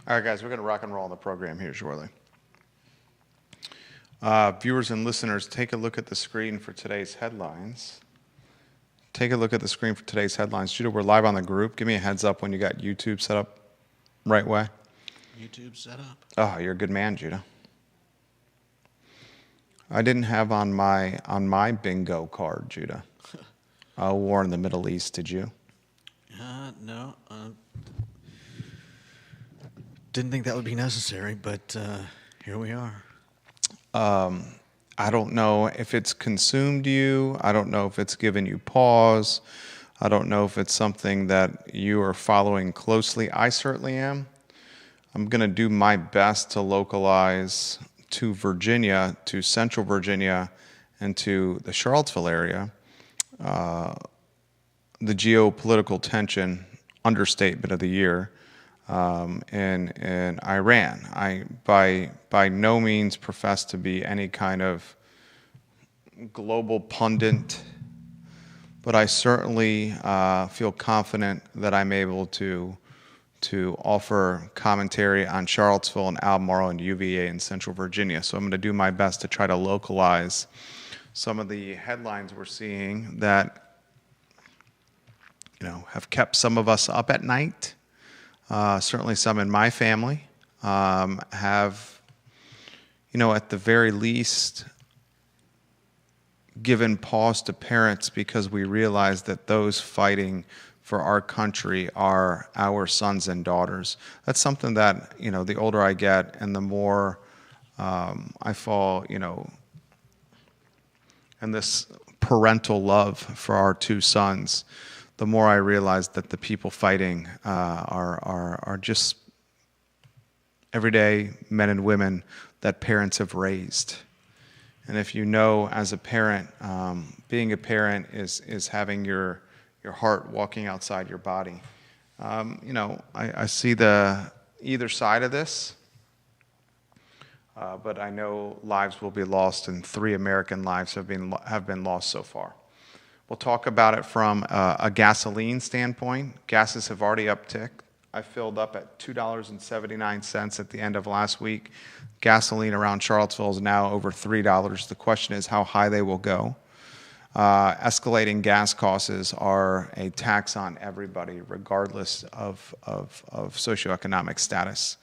All right, guys, we're going to rock and roll on the program here shortly. Viewers and listeners, take a look at the screen for today's headlines. Take a look at the screen for today's headlines. Judah, we're live on the group. Give me a heads up when you got YouTube set up right way. YouTube set up. Oh, you're a good man, Judah. I didn't have on my bingo card, Judah. War in the Middle East, did you? No. Didn't think that would be necessary, but here we are. I don't know if it's consumed you. I don't know if it's given you pause. I don't know if it's something that you are following closely. I certainly am. I'm going to do my best to localize to Virginia, to Central Virginia, and to the Charlottesville area, the geopolitical tension, understatement of the year, in Iran. I by no means profess to be any kind of global pundit, but I certainly feel confident that I'm able to offer commentary on Charlottesville and Albemarle and UVA in Central Virginia. So I'm going to do my best to try to localize some of the headlines we're seeing that have kept some of us up at night. Certainly some in my family have, at the very least, given pause to parents because we realize that those fighting for our country are our sons and daughters. That's something that, the older I get and the more I fall, in this parental love for our two sons, the more I realize that the people fighting are just everyday men and women that parents have raised. And if as a parent, being a parent is having your heart walking outside your body. I see the either side of this, but I know lives will be lost, and 3 American lives have been lost so far. We'll talk about it from a gasoline standpoint. Gases have already upticked. I filled up at $2.79 at the end of last week. Gasoline around Charlottesville is now over $3. The question is how high they will go. Escalating gas costs are a tax on everybody, regardless of socioeconomic status.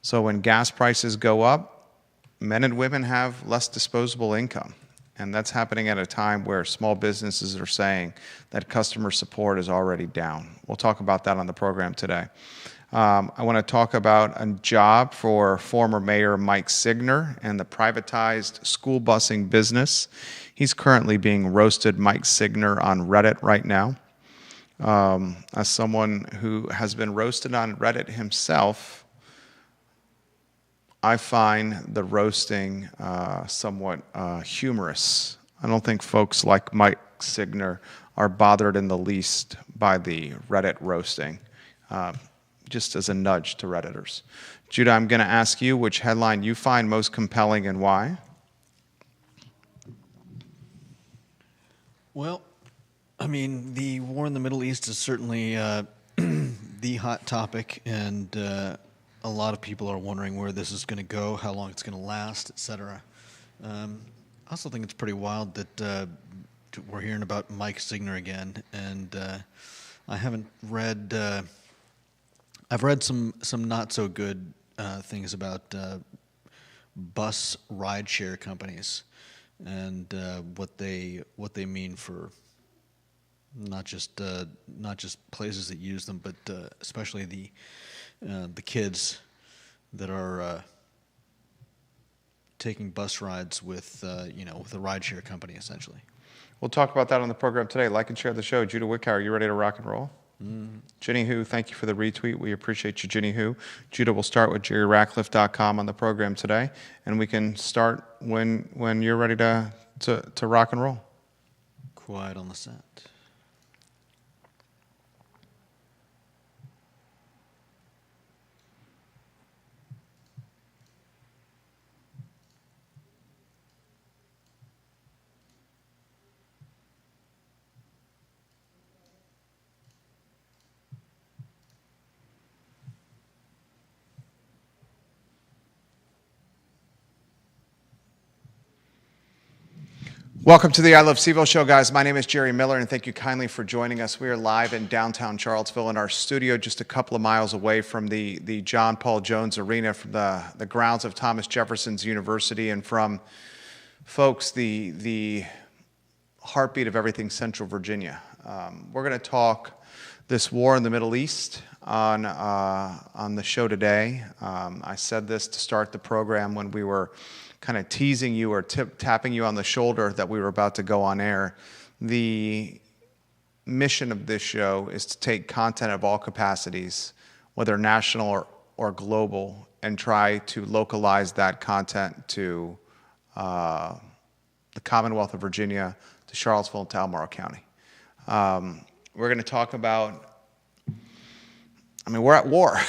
So when gas prices go up, men and women have less disposable income. And that's happening at a time where small businesses are saying that customer support is already down. We'll talk about that on the program today. I want to talk about a job for former Mayor Mike Signer and the privatized school busing business. He's currently being roasted, Mike Signer, on Reddit right now. As someone who has been roasted on Reddit himself, I find the roasting somewhat humorous. I don't think folks like Mike Signer are bothered in the least by the Reddit roasting, just as a nudge to Redditors. Judah, I'm going to ask you which headline you find most compelling and why. Well, the war in the Middle East is certainly the hot topic, and a lot of people are wondering where this is going to go, how long it's going to last, etc. I also think it's pretty wild that we're hearing about Mike Signer again, and I haven't read. I've read some not so good things about bus rideshare companies and what they mean for not just places that use them, but especially the kids that are taking bus rides with with a rideshare company, essentially. We'll talk about that on the program today. Like and share the show. Judah Wickow, are you ready to rock and roll? Jenny Who, thank you for the retweet. We appreciate you, Jenny Who. Judah, we'll start with JerryRatcliffe.com on the program today, and we can start when you're ready to rock and roll. Quiet on the set. Welcome to the I Love CVille show, guys. My name is Jerry Miller, and thank you kindly for joining us. We are live in downtown Charlottesville in our studio just a couple of miles away from the John Paul Jones Arena, from the grounds of Thomas Jefferson's University, and from, folks, the heartbeat of everything Central Virginia. We're going to talk this war in the Middle East on the show today. I said this to start the program when we were kind of teasing you or tapping you on the shoulder that we were about to go on air. The mission of this show is to take content of all capacities, whether national or global, and try to localize that content to the Commonwealth of Virginia, to Charlottesville, and to Albemarle County. We're going to talk about, we're at war.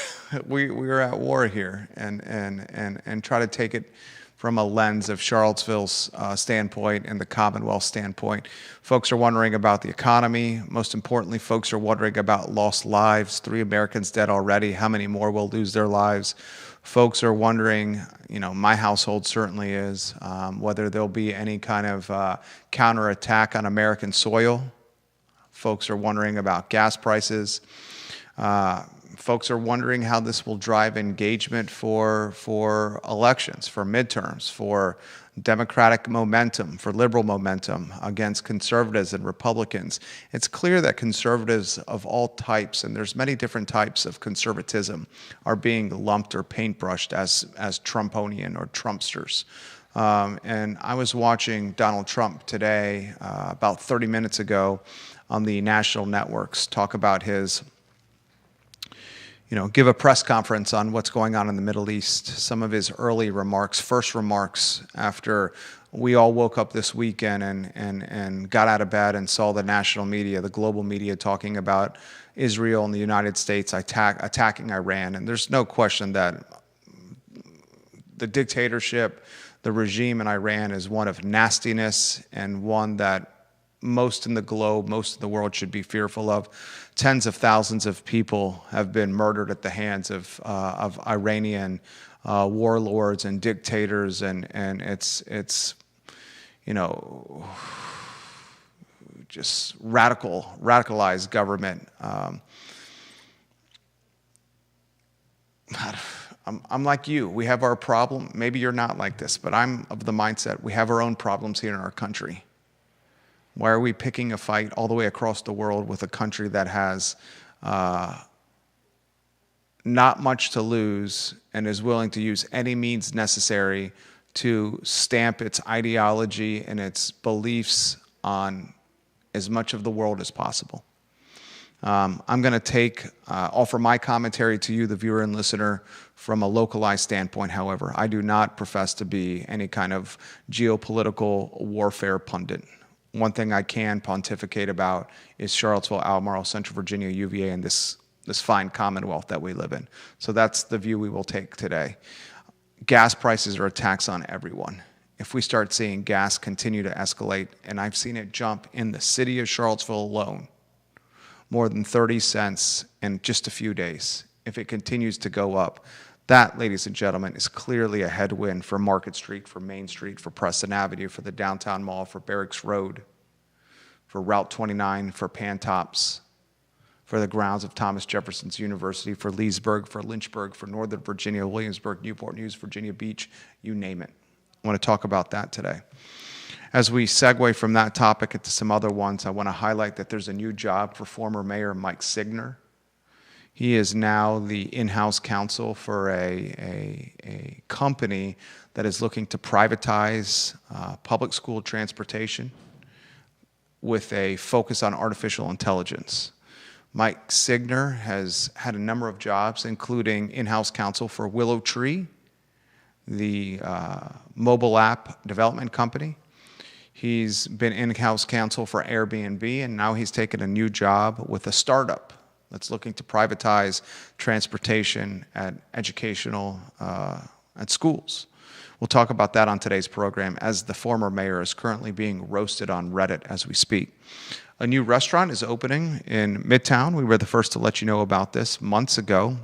We're at war here, and try to take it from a lens of Charlottesville's standpoint and the Commonwealth standpoint. Folks are wondering about the economy. Most importantly, folks are wondering about lost lives. 3 Americans dead already. How many more will lose their lives? Folks are wondering, my household certainly is, whether there'll be any kind of counterattack on American soil. Folks are wondering about gas prices. Folks are wondering how this will drive engagement for elections, for midterms, for Democratic momentum, for liberal momentum against conservatives and Republicans. It's clear that conservatives of all types, and there's many different types of conservatism, are being lumped or paintbrushed as Trumponian or Trumpsters. And I was watching Donald Trump today, about 30 minutes ago, on the national networks, talk about his give a press conference on what's going on in the Middle East. Some of his early remarks, first remarks, after we all woke up this weekend and got out of bed and saw the national media, the global media, talking about Israel and the United States attacking Iran. And there's no question that the dictatorship, the regime in Iran is one of nastiness and one that most in the globe, most of the world should be fearful of. Tens of thousands of people have been murdered at the hands of Iranian warlords and dictators, and it's just radicalized government. I'm like you. We have our problem. Maybe you're not like this, but I'm of the mindset we have our own problems here in our country. Why are we picking a fight all the way across the world with a country that has not much to lose and is willing to use any means necessary to stamp its ideology and its beliefs on as much of the world as possible? I'm going to offer my commentary to you, the viewer and listener, from a localized standpoint. However, I do not profess to be any kind of geopolitical warfare pundit. One thing I can pontificate about is Charlottesville, Albemarle, Central Virginia, UVA, and this fine commonwealth that we live in. So that's the view we will take today. Gas prices are a tax on everyone. If we start seeing gas continue to escalate, and I've seen it jump in the city of Charlottesville alone, more than 30 cents in just a few days, if it continues to go up, that, ladies and gentlemen, is clearly a headwind for Market Street, for Main Street, for Preston Avenue, for the downtown mall, for Barracks Road, for Route 29, for Pantops, for the grounds of Thomas Jefferson's University, for Leesburg, for Lynchburg, for Northern Virginia, Williamsburg, Newport News, Virginia Beach, you name it. I want to talk about that today. As we segue from that topic into some other ones, I want to highlight that there's a new job for former Mayor Mike Signer. He is now the in-house counsel for a company that is looking to privatize public school transportation with a focus on artificial intelligence. Mike Signer has had a number of jobs, including in-house counsel for Willow Tree, the mobile app development company. He's been in-house counsel for Airbnb, and now he's taken a new job with a startup that's looking to privatize transportation at educational at schools. We'll talk about that on today's program, as the former mayor is currently being roasted on Reddit as we speak. A new restaurant is opening in Midtown. We were the first to let you know about this months ago.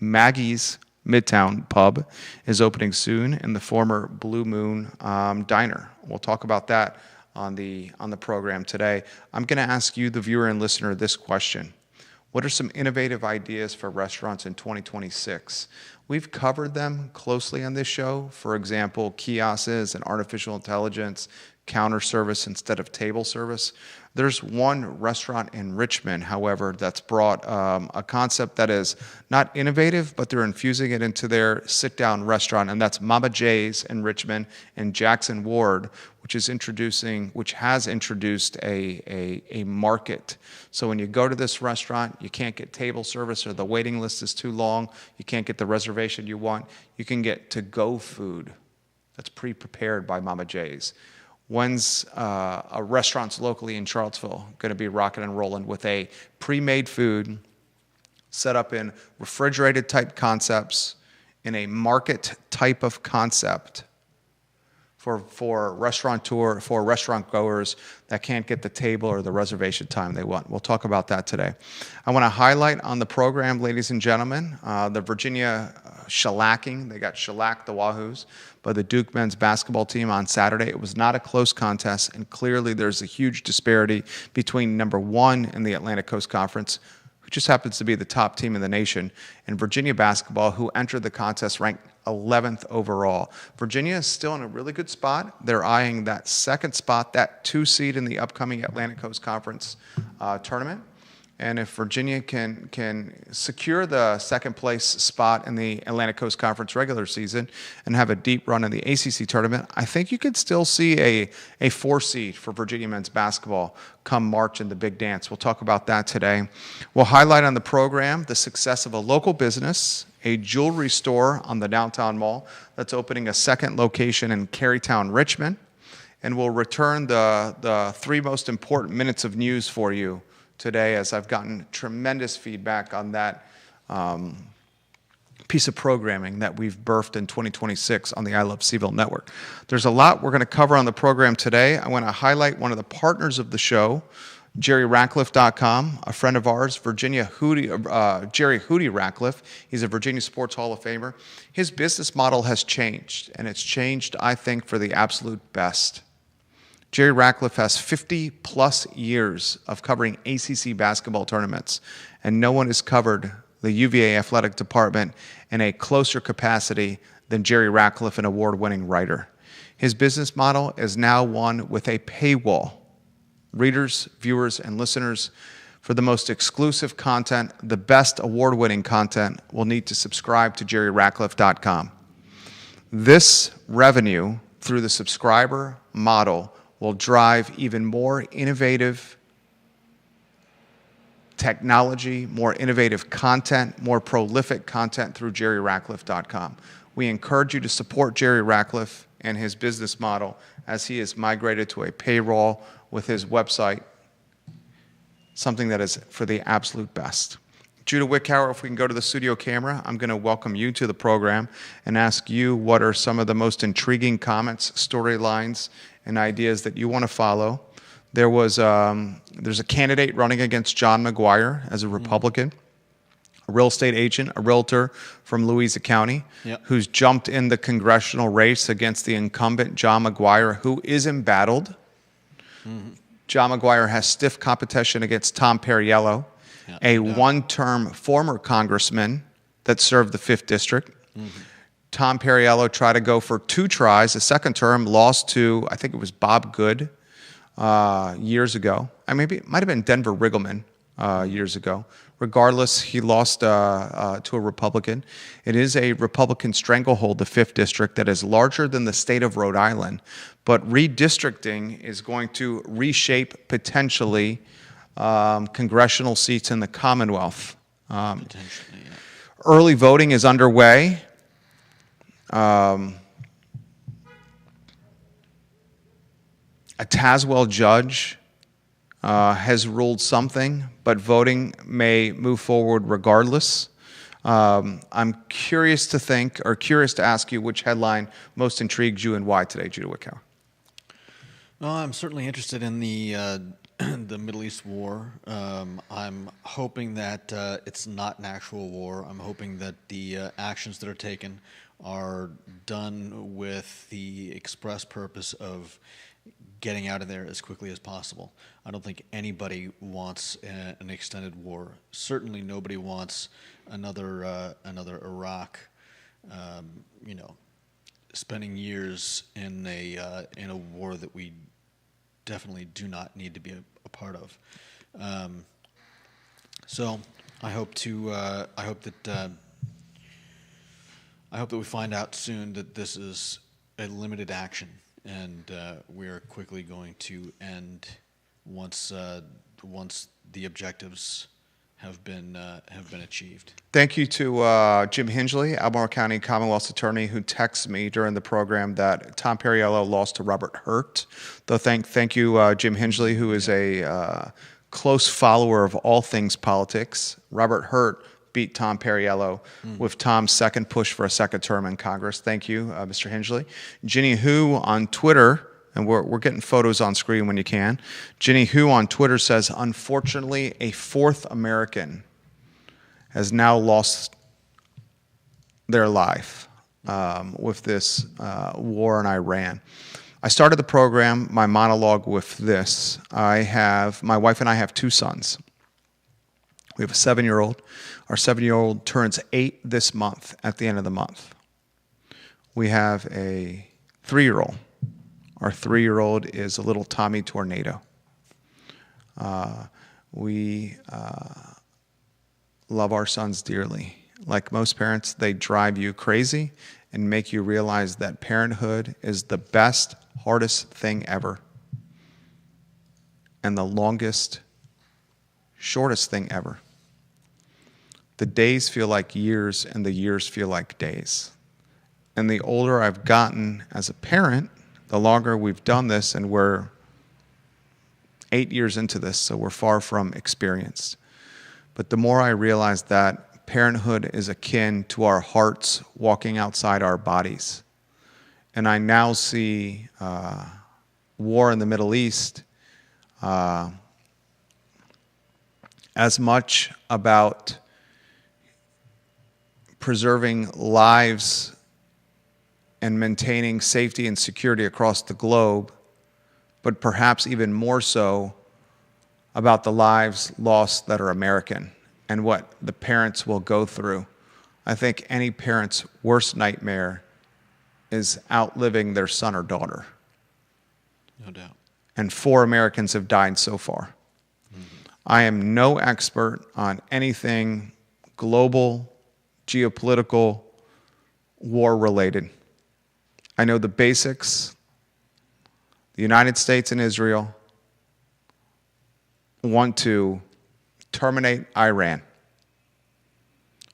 Maggie's Midtown Pub is opening soon in the former Blue Moon Diner. We'll talk about that on the program today. I'm going to ask you, the viewer and listener, this question. What are some innovative ideas for restaurants in 2026? We've covered them closely on this show. For example, kiosks and artificial intelligence, counter service instead of table service. There's one restaurant in Richmond, however, that's brought a concept that is not innovative, but they're infusing it into their sit-down restaurant, and that's Mama J's in Richmond and Jackson Ward, which has introduced a market. So when you go to this restaurant, you can't get table service or the waiting list is too long, you can't get the reservation you want, you can get to-go food that's pre-prepared by Mama J's. When's a restaurants locally in Charlottesville going to be rocking and rolling with a pre-made food set up in refrigerated type concepts in a market type of concept for restaurant goers that can't get the table or the reservation time they want? We'll talk about that today. I want to highlight on the program, ladies and gentlemen, the Virginia shellacking. They got shellacked, the Wahoos, by the Duke men's basketball team on Saturday. It was not a close contest, and clearly there's a huge disparity between number one in the Atlantic Coast Conference, who just happens to be the top team in the nation, and Virginia basketball, who entered the contest ranked 11th overall. Virginia is still in a really good spot. They're eyeing that second spot, that 2 seed in the upcoming Atlantic Coast Conference tournament. And if Virginia can secure the second place spot in the Atlantic Coast Conference regular season and have a deep run in the ACC tournament, I think you could still see a 4 seed for Virginia men's basketball come March in the big dance. We'll talk about that today. We'll highlight on the program the success of a local business, a jewelry store on the downtown mall that's opening a second location in Carytown, Richmond. And we'll return the 3 most important minutes of news for you today, as I've gotten tremendous feedback on that piece of programming that we've birthed in 2026 on the I Love CVille network. There's a lot we're going to cover on the program today. I want to highlight one of the partners of the show, JerryRatcliffe.com, a friend of ours, Jerry Hootie Ratcliffe. He's a Virginia Sports Hall of Famer. His business model has changed, and it's changed, I think, for the absolute best. Jerry Ratcliffe has 50-plus years of covering ACC basketball tournaments, and no one has covered the UVA athletic department in a closer capacity than Jerry Ratcliffe, an award-winning writer. His business model is now one with a paywall. Readers, viewers, and listeners, for the most exclusive content, the best award-winning content, will need to subscribe to JerryRatcliffe.com. This revenue through the subscriber model will drive even more innovative technology, more innovative content, more prolific content through JerryRatcliffe.com. We encourage you to support Jerry Ratcliffe and his business model as he has migrated to a payroll with his website, something that is for the absolute best. Judah Wickhauer, if we can go to the studio camera, I'm going to welcome you to the program and ask you what are some of the most intriguing comments, storylines, and ideas that you want to follow. There's a candidate running against John McGuire as a Republican, a real estate agent, a realtor from Louisa County, who's jumped in the congressional race against the incumbent John McGuire, who is embattled. John McGuire has stiff competition against Tom Perriello, a one-term former congressman that served the 5th District. Tom Perriello tried to go for 2 tries, a second term, lost to, I think it was Bob Good years ago. Maybe it might have been Denver Riggleman years ago. Regardless, he lost to a Republican. It is a Republican stranglehold, the 5th District, that is larger than the state of Rhode Island. But redistricting is going to reshape, potentially, congressional seats in the Commonwealth. Potentially, yeah. Early voting is underway. A Tazewell judge has ruled something, but voting may move forward regardless. I'm curious to ask you which headline most intrigued you and why today, Judah Wickhauer. Well, I'm certainly interested in the the Middle East war. I'm hoping that it's not an actual war. I'm hoping that the actions that are taken are done with the express purpose of getting out of there as quickly as possible. I don't think anybody wants an extended war. Certainly, nobody wants another Iraq. Spending years in a war that we definitely do not need to be a part of. So I hope that we find out soon that this is a limited action, and we are quickly going to end once the objectives have been achieved. Thank you to Jim Hingley, Albemarle County Commonwealth's attorney, who texted me during the program that Tom Perriello lost to Robert Hurt. Though thank you, Jim Hingley, who is a close follower of all things politics. Robert Hurt beat Tom Perriello with Tom's second push for a second term in Congress. Thank you, Mr. Hingley. Ginny Hu on Twitter, and we're getting photos on screen when you can. Ginny Hu on Twitter says, unfortunately, a fourth American has now lost their life with this war in Iran. I started the program, my monologue, with this. My wife and I have two sons. We have a 7-year-old. Our 7-year-old turns 8 this month, at the end of the month. We have a 3-year-old. Our 3-year-old is a little Tommy Tornado. We love our sons dearly. Like most parents, they drive you crazy and make you realize that parenthood is the best, hardest thing ever, and the longest, shortest thing ever. The days feel like years, and the years feel like days. And the older I've gotten as a parent, the longer we've done this, and we're 8 years into this, so we're far from experienced. But the more I realize that parenthood is akin to our hearts walking outside our bodies. And I now see war in the Middle East as much about preserving lives and maintaining safety and security across the globe, but perhaps even more so about the lives lost that are American and what the parents will go through. I think any parent's worst nightmare is outliving their son or daughter. No doubt. And 4 Americans have died so far. Mm-hmm. I am no expert on anything global, geopolitical, war-related. I know the basics. The United States and Israel want to terminate Iran,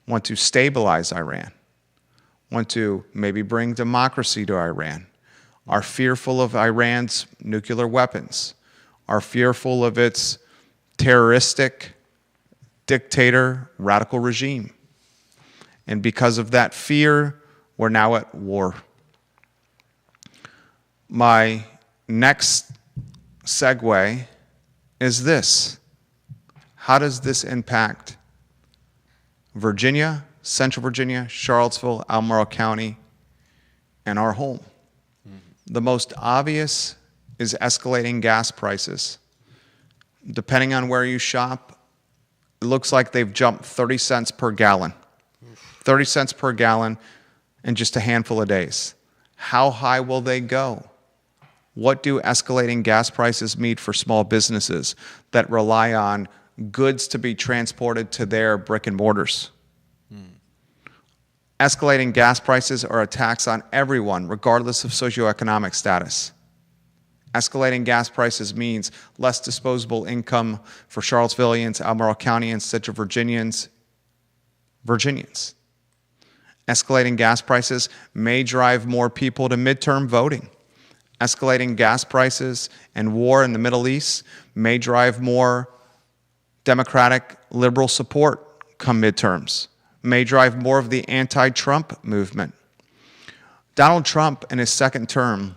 want to stabilize Iran, want to maybe bring democracy to Iran, are fearful of Iran's nuclear weapons, are fearful of its terroristic, dictator, radical regime. And because of that fear, we're now at war. My next segue is this. How does this impact Virginia, Central Virginia, Charlottesville, Albemarle County, and our home? The most obvious is escalating gas prices. Depending on where you shop, it looks like they've jumped 30 cents per gallon. 30 cents per gallon in just a handful of days. How high will they go? What do escalating gas prices mean for small businesses that rely on goods to be transported to their brick and mortars? Escalating gas prices are a tax on everyone, regardless of socioeconomic status. Escalating gas prices means less disposable income for Charlottesvillians, Albemarle Countyans, Central Virginians. Escalating gas prices may drive more people to midterm voting. Escalating gas prices and war in the Middle East may drive more Democratic liberal support come midterms, may drive more of the anti-Trump movement. Donald Trump, in his second term,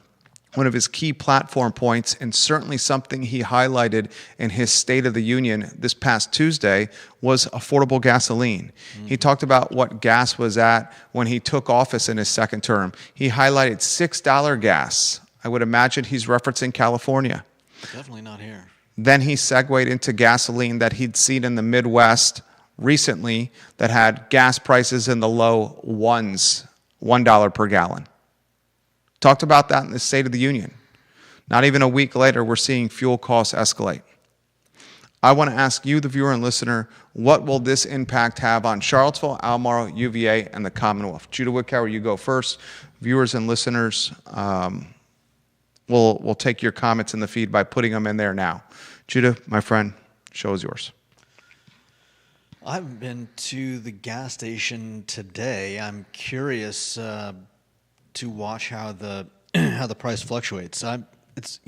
one of his key platform points, and certainly something he highlighted in his State of the Union this past Tuesday, was affordable gasoline. He talked about what gas was at when he took office in his second term. He highlighted $6 gas I would imagine he's referencing California. Definitely not here. Then he segued into gasoline that he'd seen in the Midwest recently that had gas prices in the low ones, $1 per gallon. Talked about that in the State of the Union. Not even a week later, we're seeing fuel costs escalate. I want to ask you, the viewer and listener, what will this impact have on Charlottesville, Albemarle, UVA, and the Commonwealth? Judah Wickower, you go first. Viewers and listeners, we'll take your comments in the feed by putting them in there now. Judah, my friend, show is yours. I've been to the gas station today. I'm curious to watch how the how the price fluctuates. It's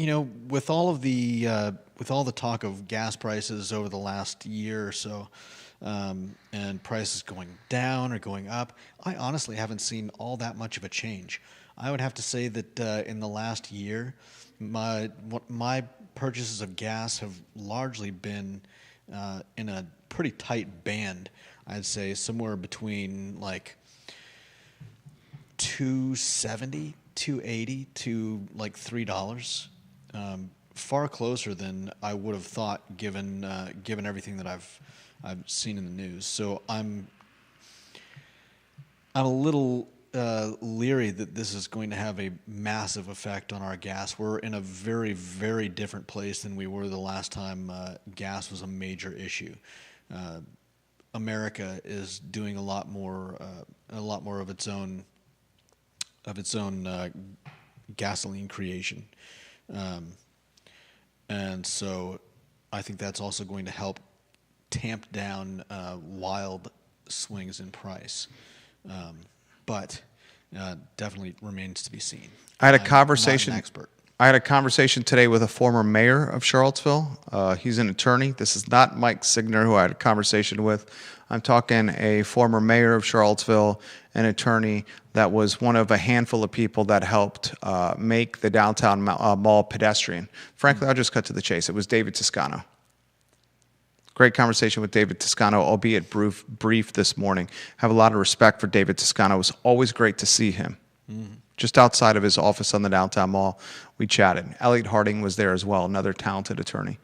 with all the talk of gas prices over the last year or so, and prices going down or going up, I honestly haven't seen all that much of a change. I would have to say that in the last year, my purchases of gas have largely been in a pretty tight band. I'd say somewhere between like 270, 280 to like $3. Far closer than I would have thought, given everything that I've seen in the news. So I'm a little leery that this is going to have a massive effect on our gas. We're in a very, very different place than we were the last time gas was a major issue. America is doing a lot more of its own gasoline creation, and so I think that's also going to help tamp down wild swings in price. But definitely remains to be seen. I had a conversation. I'm not an expert. I had a conversation today with a former mayor of Charlottesville. He's an attorney. This is not Mike Signer, who I had a conversation with. I'm talking a former mayor of Charlottesville, an attorney that was one of a handful of people that helped make the downtown mall pedestrian. Frankly, I'll just cut to the chase. It was David Toscano. Great conversation with David Toscano, albeit brief this morning. Have a lot of respect for David Toscano. It was always great to see him. Just outside of his office on the downtown mall, we chatted. Elliot Harding was there as well, another talented attorney.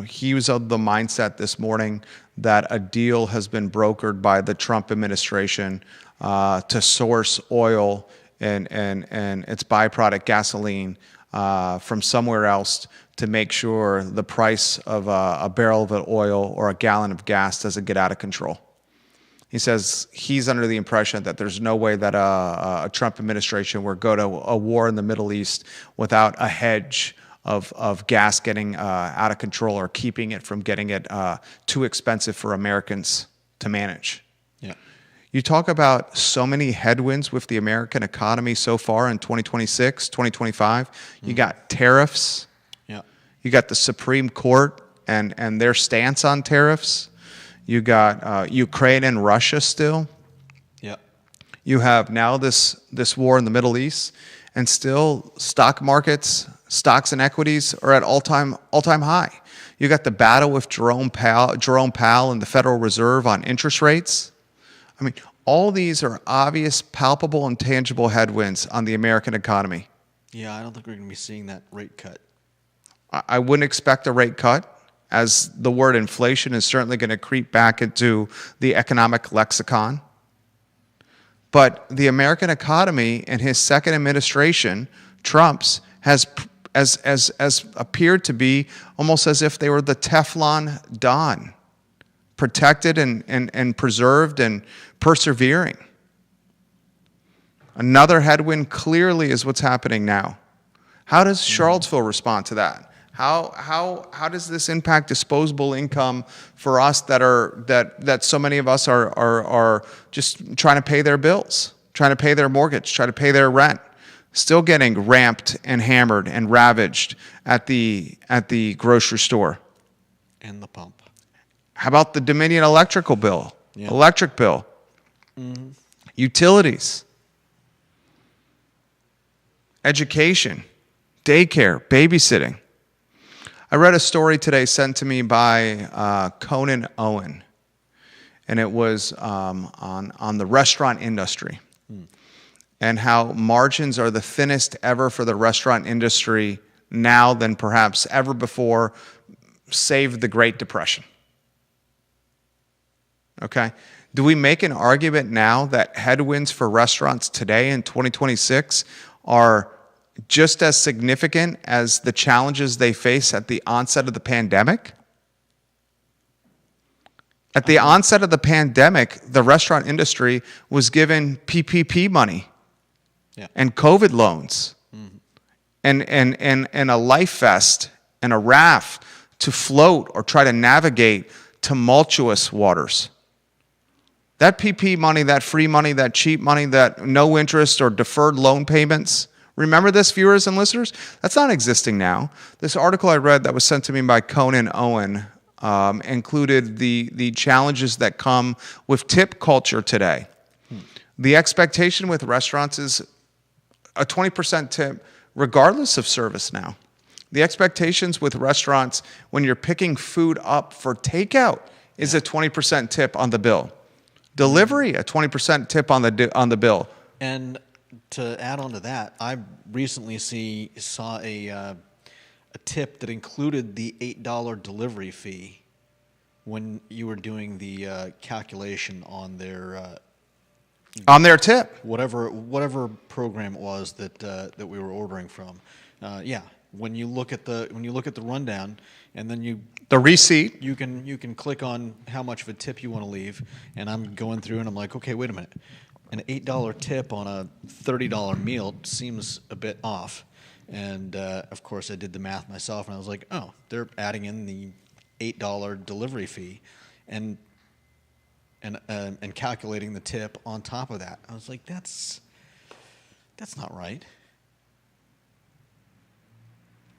He was of the mindset this morning that a deal has been brokered by the Trump administration to source oil and its byproduct gasoline from somewhere else to make sure the price of a barrel of oil or a gallon of gas doesn't get out of control. He says he's under the impression that there's no way that a Trump administration would go to a war in the Middle East without a hedge of gas getting out of control or keeping it from getting it too expensive for Americans to manage. Yeah. You talk about so many headwinds with the American economy so far in 2026, 2025. You got tariffs. Yeah. You got the Supreme Court and their stance on tariffs. You got Ukraine and Russia still. Yeah. You have now this war in the Middle East, and still stock markets, stocks and equities are at all-time high. You got the battle with Jerome Powell and the Federal Reserve on interest rates. I mean, all these are obvious, palpable, and tangible headwinds on the American economy. Yeah, I don't think we're going to be seeing that rate cut. I wouldn't expect a rate cut, as the word inflation is certainly going to creep back into the economic lexicon. But the American economy in his second administration, Trump's, has appeared to be almost as if they were the Teflon Don, protected and preserved and persevering. Another headwind clearly is what's happening now. How does Charlottesville respond to that? How does this impact disposable income for us that so many of us are just trying to pay their bills, trying to pay their mortgage, trying to pay their rent, still getting ramped and hammered and ravaged at the grocery store And the pump. How about the Dominion electric bill? Mm-hmm. Utilities, education, daycare, babysitting. I read a story today sent to me by Conan Owen, and it was on the restaurant industry. and how margins are the thinnest ever for the restaurant industry now than perhaps ever before, save the Great Depression. Okay? Do we make an argument now that headwinds for restaurants today in 2026 are just as significant as the challenges they face at the onset of the pandemic? At the onset of the pandemic, the restaurant industry was given PPP money and COVID loans and a life vest and a raft to float or try to navigate tumultuous waters. That PP money, that free money, that cheap money, that no interest or deferred loan payments, remember this, viewers and listeners? That's not existing now. This article I read that was sent to me by Conan Owen included the challenges that come with tip culture today. The expectation with restaurants is a 20% tip regardless of service now. The expectations with restaurants when you're picking food up for takeout is a 20% tip on the bill. Delivery, a 20% tip on the bill. And to add on to that, I recently saw a tip that included the $8 delivery fee when you were doing the calculation on their tip. Whatever program it was that we were ordering from. When you look at the rundown, and then the receipt, you can click on how much of a tip you want to leave, and I'm going through and I'm like, okay, wait a minute, an $8 tip on a $30 meal seems a bit off, and of course I did the math myself, and I was like, oh, they're adding in the $8 delivery fee, and calculating the tip on top of that. I was like, that's not right.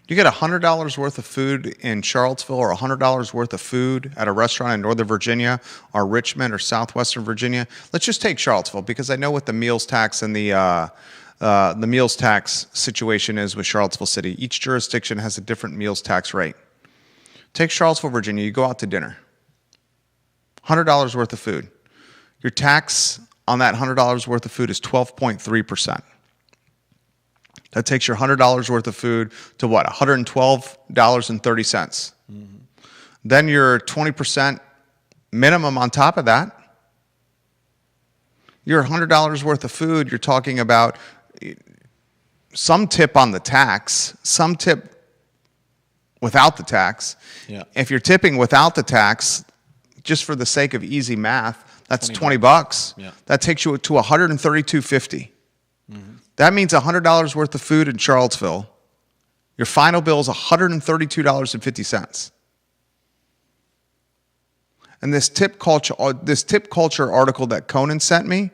You get $100 worth of food in Charlottesville or $100 worth of food at a restaurant in Northern Virginia or Richmond or Southwestern Virginia. Let's just take Charlottesville because I know what the meals tax and the meals tax situation is with Charlottesville City. Each jurisdiction has a different meals tax rate. Take Charlottesville, Virginia. You go out to dinner. $100 worth of food. Your tax on that $100 worth of food is 12.3%. That takes your $100 worth of food to what? $112.30. Mm-hmm. Then your 20% minimum on top of that. Your $100 worth of food, you're talking about some tip on the tax, some tip without the tax. Yeah. If you're tipping without the tax, just for the sake of easy math, that's $20. Yeah. That takes you to $132.50. Mm-hmm. That means $100 worth of food in Charlottesville. Your final bill is $132.50. And this tip culture article that Conan sent me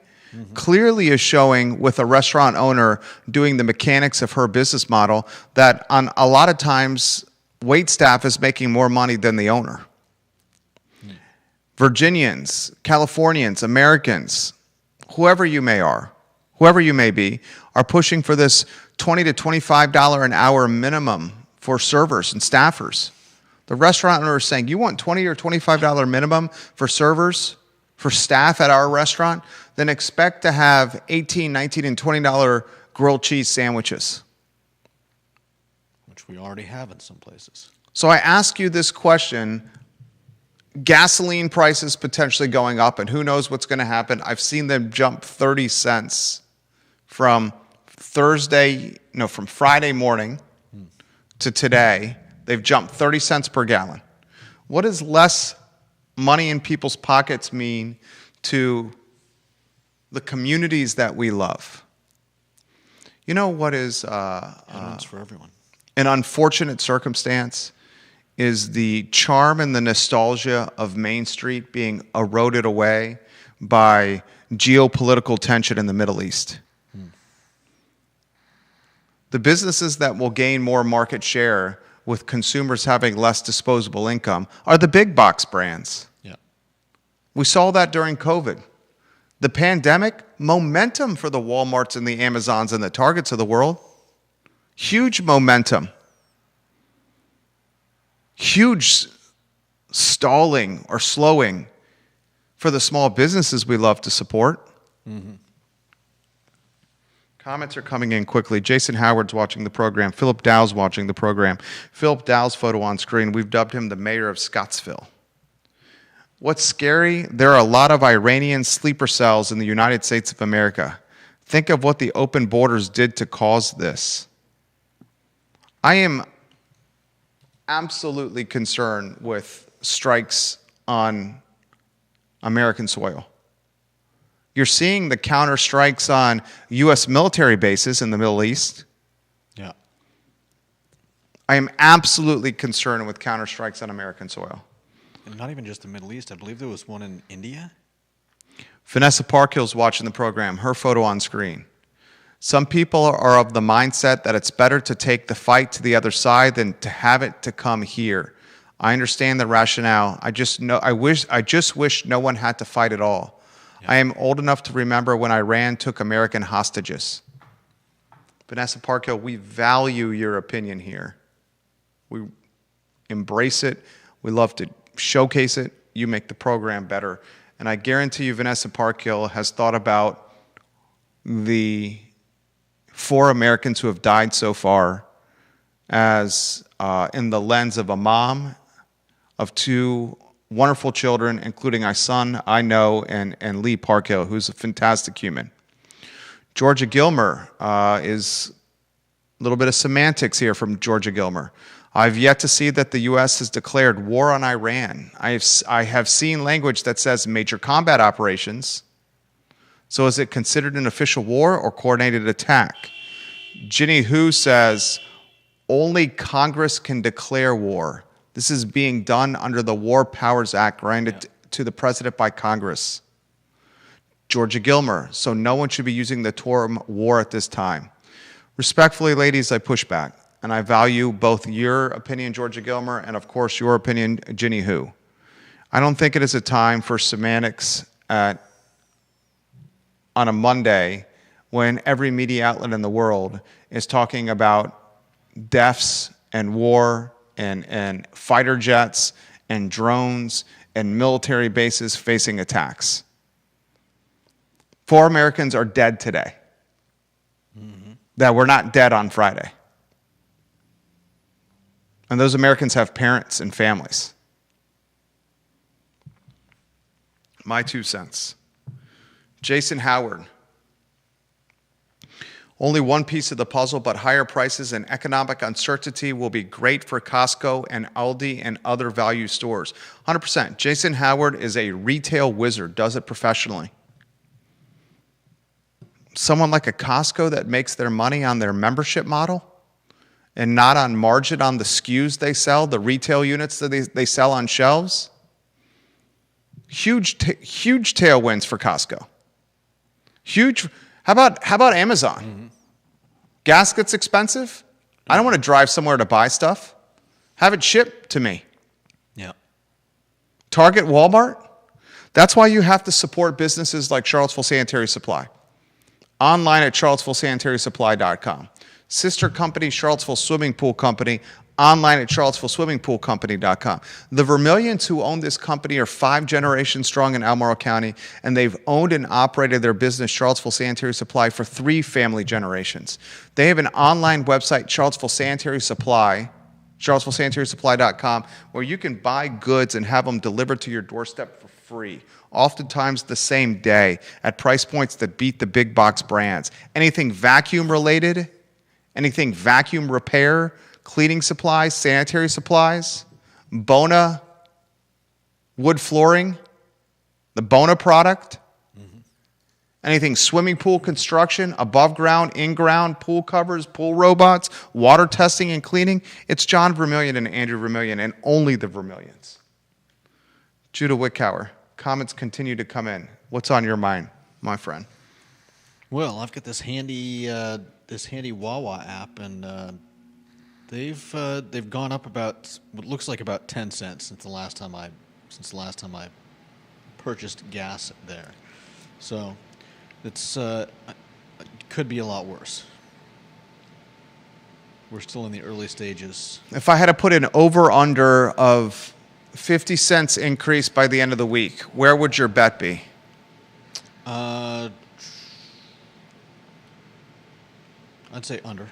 clearly is showing with a restaurant owner doing the mechanics of her business model that on a lot of times wait staff is making more money than the owner. Virginians, Californians, Americans, whoever you may be, are pushing for this $20 to $25 an hour minimum for servers and staffers. The restaurant owner is saying, you want $20 or $25 minimum for servers, for staff at our restaurant? Then expect to have $18, $19, and $20 grilled cheese sandwiches. Which we already have in some places. So I ask you this question. Gasoline prices potentially going up, and who knows what's going to happen. I've seen them jump 30 cents from Friday morning to today. They've jumped 30 cents per gallon. What does less money in people's pockets mean to the communities that we love? You know what is for everyone. An unfortunate circumstance is the charm and the nostalgia of Main Street being eroded away by geopolitical tension in the Middle East. The businesses that will gain more market share with consumers having less disposable income are the big box brands. Yeah. We saw that during COVID. The pandemic, momentum for the Walmarts and the Amazons and the Targets of the world. Huge momentum. Huge stalling or slowing for the small businesses we love to support. Mm-hmm. Comments are coming in quickly. Jason Howard's watching the program. Philip Dow's watching the program. Philip Dow's photo on screen. We've dubbed him the mayor of Scottsville. What's scary? There are a lot of Iranian sleeper cells in the United States of America. Think of what the open borders did to cause this. I am absolutely concerned with strikes on American soil. You're seeing the counter strikes on U.S. military bases in the Middle East. Yeah. I am absolutely concerned with counter strikes on American soil. And not even just the Middle East. I believe there was one in India. Vanessa Parkhill's watching the program. Her photo on screen. Some people are of the mindset that it's better to take the fight to the other side than to have it to come here. I understand the rationale. I just wish no one had to fight at all. I am old enough to remember when Iran took American hostages. Vanessa Parkhill, we value your opinion here. We embrace it. We love to showcase it. You make the program better. And I guarantee you Vanessa Parkhill has thought about the 4 Americans who have died so far as in the lens of a mom, of 2 wonderful children, including my son, I know, and Lee Parkhill, who's a fantastic human. Georgia Gilmer is a little bit of semantics here from Georgia Gilmer. I've yet to see that the U.S. has declared war on Iran. I have seen language that says major combat operations. So is it considered an official war or coordinated attack? Ginny Hu says only Congress can declare war. This is being done under the War Powers Act granted to the president by Congress. Georgia Gilmer, so no one should be using the term war at this time. Respectfully, ladies, I push back, and I value both your opinion, Georgia Gilmer, and of course your opinion, Ginny Hu. I don't think it is a time for semantics on a Monday when every media outlet in the world is talking about deaths and war and fighter jets and drones and military bases facing attacks. 4 Americans are dead today that were not dead on Friday. And those Americans have parents and families. My 2 cents. Jason Howard. Only one piece of the puzzle, but higher prices and economic uncertainty will be great for Costco and Aldi and other value stores. 100%. Jason Howard is a retail wizard, does it professionally. Someone like a Costco that makes their money on their membership model and not on margin on the SKUs they sell, the retail units that they sell on shelves. Huge tailwinds for Costco. Huge. How about Amazon? Mm-hmm. Gas gets expensive. I don't want to drive somewhere to buy stuff. Have it shipped to me. Yeah. Target, Walmart. That's why you have to support businesses like Charlottesville Sanitary Supply. Online at charlottesvillesanitarysupply.com. Sister company, Charlottesville Swimming Pool Company, online at charlottesvilleswimmingpoolcompany.com. The Vermillions who own this company are 5 generations strong in Albemarle County, and they've owned and operated their business, Charlottesville Sanitary Supply, for 3 family generations. They have an online website, Charlottesville Sanitary Supply, charlottesvillesanitarysupply.com, where you can buy goods and have them delivered to your doorstep for free, oftentimes the same day, at price points that beat the big box brands. Anything vacuum related, anything vacuum repair, cleaning supplies, sanitary supplies, Bona wood flooring, the Bona product, anything swimming pool construction, above ground, in ground, pool covers, pool robots, water testing and cleaning. It's John Vermillion and Andrew Vermillion, and only the Vermillions. Judah Wickower, comments continue to come in. What's on your mind, my friend? Well, I've got this handy Wawa app, and they've gone up about what looks like about 10 cents since the last time I purchased gas there. So it's it could be a lot worse. We're still in the early stages. If I had to put an over-under of 50 cents increase by the end of the week, where would your bet be? I'd say under.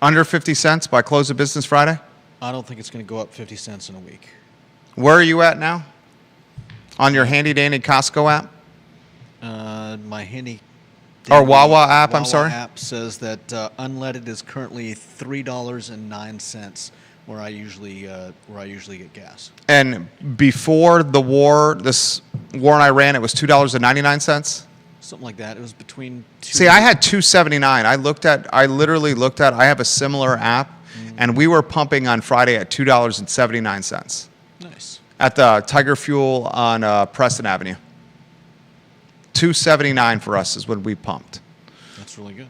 Under 50 cents by close of business Friday? I don't think it's going to go up 50 cents in a week. Where are you at now? On your handy dandy Costco app? My handy Or Wawa app, I'm Wawa sorry? app says that unleaded is currently $3.09 where I usually get gas. And before the war, this war in Iran, it was $2.99? Something like that. It was between two. See, I had $2.79. I literally looked at, I have a similar app, and we were pumping on Friday at $2.79 Nice. at the Tiger Fuel on Preston Avenue. $2.79 for us is when we pumped. That's really good.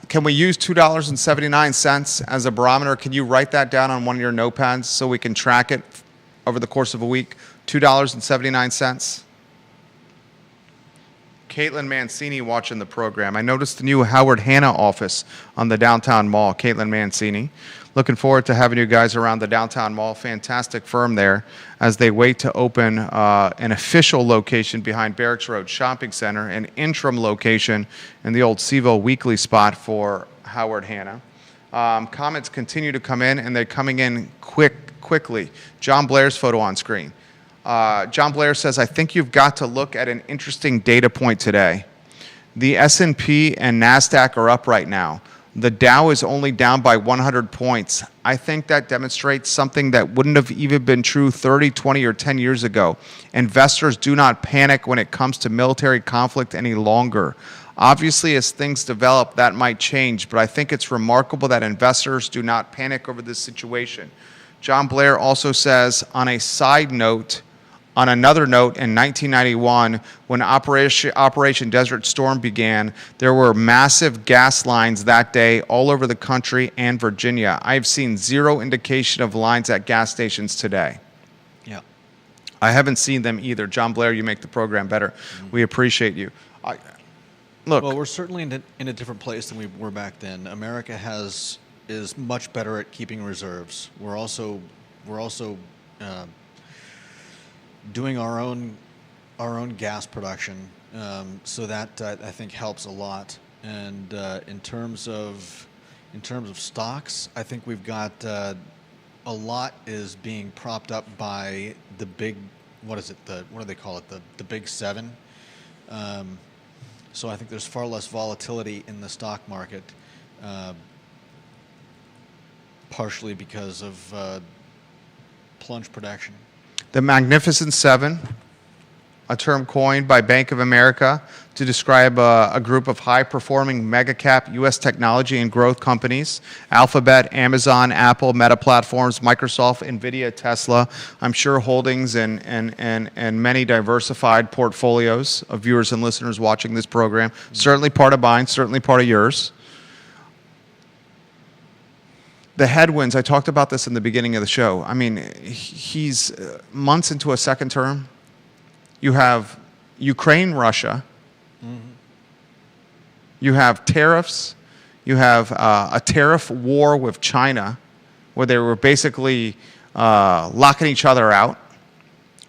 Can we use $2.79 as a barometer? Can you write that down on one of your notepads so we can track it over the course of a week? $2.79. Caitlin Mancini watching the program. I noticed the new Howard Hanna office on the downtown mall. Caitlin Mancini. Looking forward to having you guys around the downtown mall. Fantastic firm there as they wait to open an official location behind Barracks Road Shopping Center, an interim location in the old CVille Weekly spot for Howard Hanna. Comments continue to come in, and they're coming in quickly. John Blair's photo on screen. John Blair says, I think you've got to look at an interesting data point today. The S&P and NASDAQ are up right now. The Dow is only down by 100 points. I think that demonstrates something that wouldn't have even been true 30, 20, or 10 years ago. Investors do not panic when it comes to military conflict any longer. Obviously, as things develop, that might change, but I think it's remarkable that investors do not panic over this situation. John Blair also says, on a side note, on another note, in 1991, when Operation Desert Storm began, there were massive gas lines that day all over the country and Virginia. I've seen zero indication of lines at gas stations today. Yeah. I haven't seen them either. John Blair, you make the program better. Mm-hmm. We appreciate you. Look. Well, we're certainly in a different place than we were back then. America is much better at keeping reserves. We're also doing our own gas production, so that I think helps a lot. And in terms of stocks, I think we've got a lot is being propped up by the big, what do they call it, the big seven. So I think there's far less volatility in the stock market, partially because of plunge protection. The Magnificent Seven, a term coined by Bank of America to describe a group of high-performing mega-cap U.S. technology and growth companies: Alphabet, Amazon, Apple, Meta Platforms, Microsoft, NVIDIA, Tesla. I'm sure holdings and many diversified portfolios of viewers and listeners watching this program. Certainly part of mine, certainly part of yours. The headwinds, I talked about this in the beginning of the show. I mean, he's months into a second term. You have Ukraine, Russia. Mm-hmm. You have tariffs. You have a tariff war with China, where they were basically locking each other out,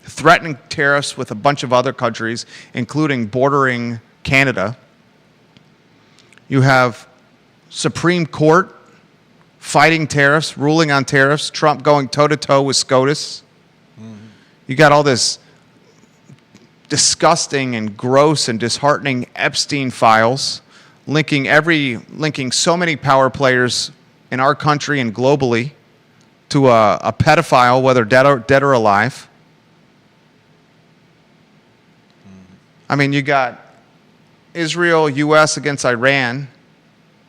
threatening tariffs with a bunch of other countries, including bordering Canada. You have Supreme Court fighting tariffs, ruling on tariffs, Trump going toe-to-toe with SCOTUS. Mm-hmm. You got all this disgusting and gross and disheartening Epstein files linking so many power players in our country and globally to a pedophile, whether dead or alive. Mm-hmm. I mean, you got Israel, U.S. against Iran,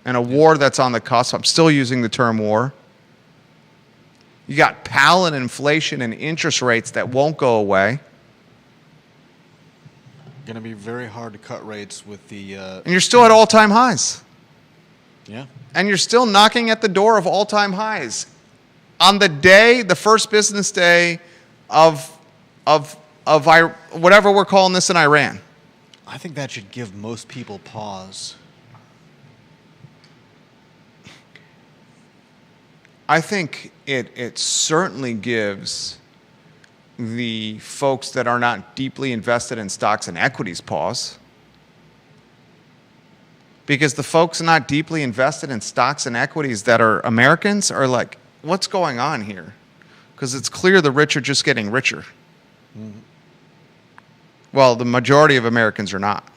and a war that's on the cusp. I'm still using the term war. You got PAL and inflation and interest rates that won't go away. Going to be very hard to cut rates with the... And you're still at all-time highs. Yeah. And you're still knocking at the door of all-time highs. On the day, the first business day of whatever we're calling this in Iran. I think that should give most people pause. I think it certainly gives the folks that are not deeply invested in stocks and equities pause. because the folks not deeply invested in stocks and equities that are Americans are like, what's going on here? Because it's clear the rich are just getting richer. Well, the majority of Americans are not.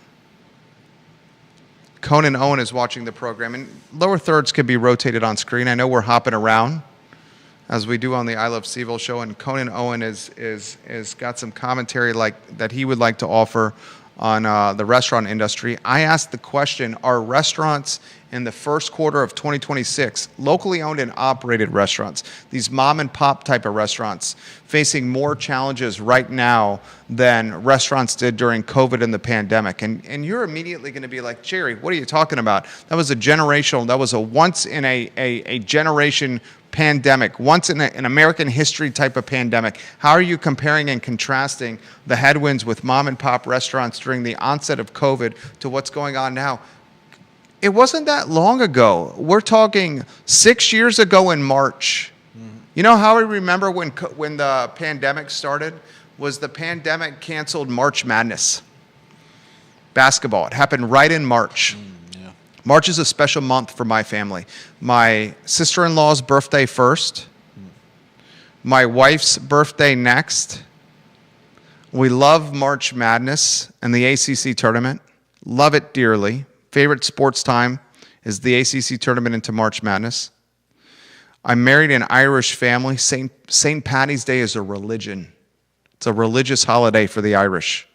Conan Owen is watching the program, and lower thirds can be rotated on screen. I know we're hopping around as we do on the I Love CVille show, and Conan Owen is got some commentary that he would like to offer on the restaurant industry. I asked the question, are restaurants in the first quarter of 2026, locally owned and operated restaurants, these mom and pop type of restaurants, facing more challenges right now than restaurants did during COVID and the pandemic? And you're immediately going to be like, Jerry, what are you talking about? That was a once in a generation pandemic, once in an American history type of pandemic. How are you comparing and contrasting the headwinds with mom and pop restaurants during the onset of COVID to what's going on now? It wasn't that long ago. We're talking 6 years ago in March. You know how I remember when the pandemic started? Was the pandemic canceled March Madness. Basketball. It happened right in March. Yeah. March is a special month for my family. My sister-in-law's birthday first. My wife's birthday next. We love March Madness and the ACC tournament. Love it dearly. Favorite sports time is the ACC tournament into March Madness. I'm married in an Irish family. St. Paddy's Day is a religion. It's a religious holiday for the Irish.